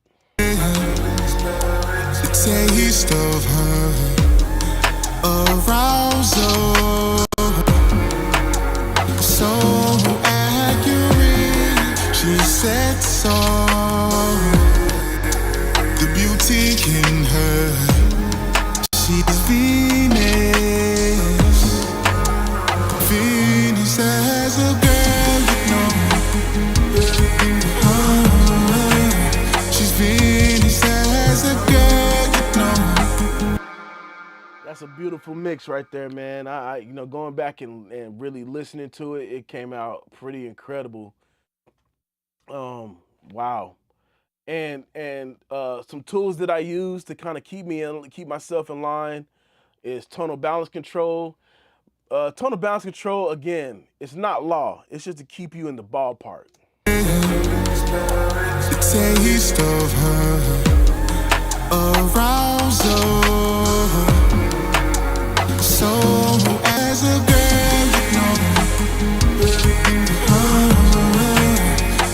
Taste of her arousal, so accurate. She sets on the beauty in her. She's Venus, Venus as a girl, she's Venus as a girl, That's a beautiful mix right there, man. I going back and really listening to it, it came out pretty incredible. Wow. And some tools that I use to kind of keep myself in line is tonal balance control. Tonal balance control, again, it's not law. It's just to keep you in the ballpark. The taste of her arousal. So as a girl,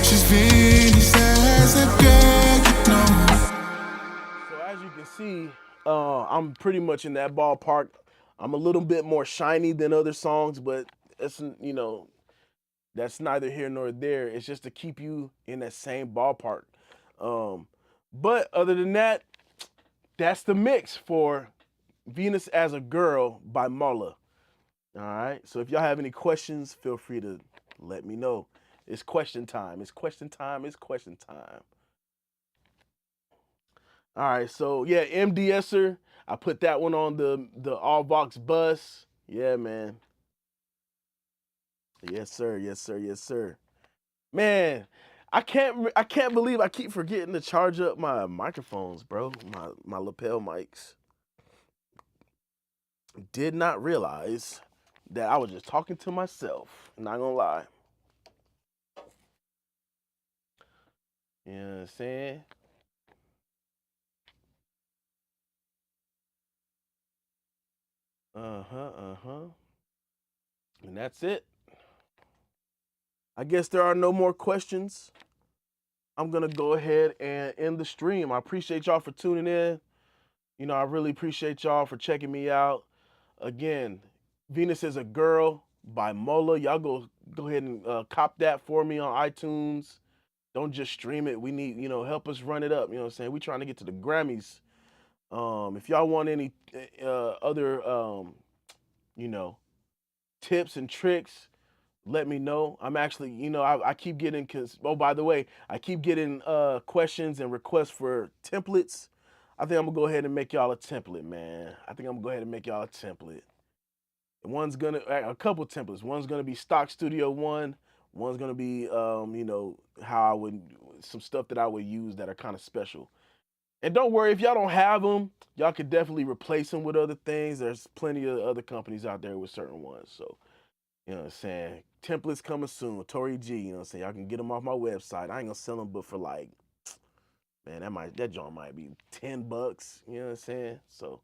she's Venus as a girl. So as you can see, I'm pretty much in that ballpark. I'm a little bit more shiny than other songs, but it's, that's neither here nor there. It's just to keep you in that same ballpark. Um, but other than that, that's the mix for Venus as a Girl by MOLA. All right. So if y'all have any questions, feel free to let me know. It's question time. It's question time. It's question time. All right. So yeah, MDSer. I put that one on the All Vox bus. Yeah, man. Yes, sir. Yes, sir. Yes, sir. Man, I can't believe I keep forgetting to charge up my microphones, bro. My lapel mics. Did not realize that I was just talking to myself. Not gonna lie. You know what I'm saying? Uh-huh, uh-huh. And that's it. I guess there are no more questions. I'm gonna go ahead and end the stream. I appreciate y'all for tuning in. I really appreciate y'all for checking me out. Again, Venus is a Girl by MOLA. Y'all go ahead and cop that for me on iTunes. Don't just stream it. We need, help us run it up. You know what I'm saying? We trying to get to the Grammys. If y'all want any other you know, tips and tricks, let me know. I'm actually, I keep getting, oh, by the way, I keep getting questions and requests for templates. I think I'm gonna go ahead and make y'all a template, man. I think I'm gonna go ahead and make y'all a template. A couple templates. One's gonna be stock Studio One. One's gonna be, how I would, some stuff that I would use that are kind of special. And don't worry, if y'all don't have them, y'all could definitely replace them with other things. There's plenty of other companies out there with certain ones. So, you know what I'm saying? Templates coming soon. Tori G, you know what I'm saying? Y'all can get them off my website. I ain't gonna sell them, but for like, man, that joint might be $10. You know what I'm saying? So,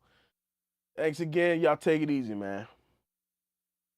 thanks again. Y'all take it easy, man.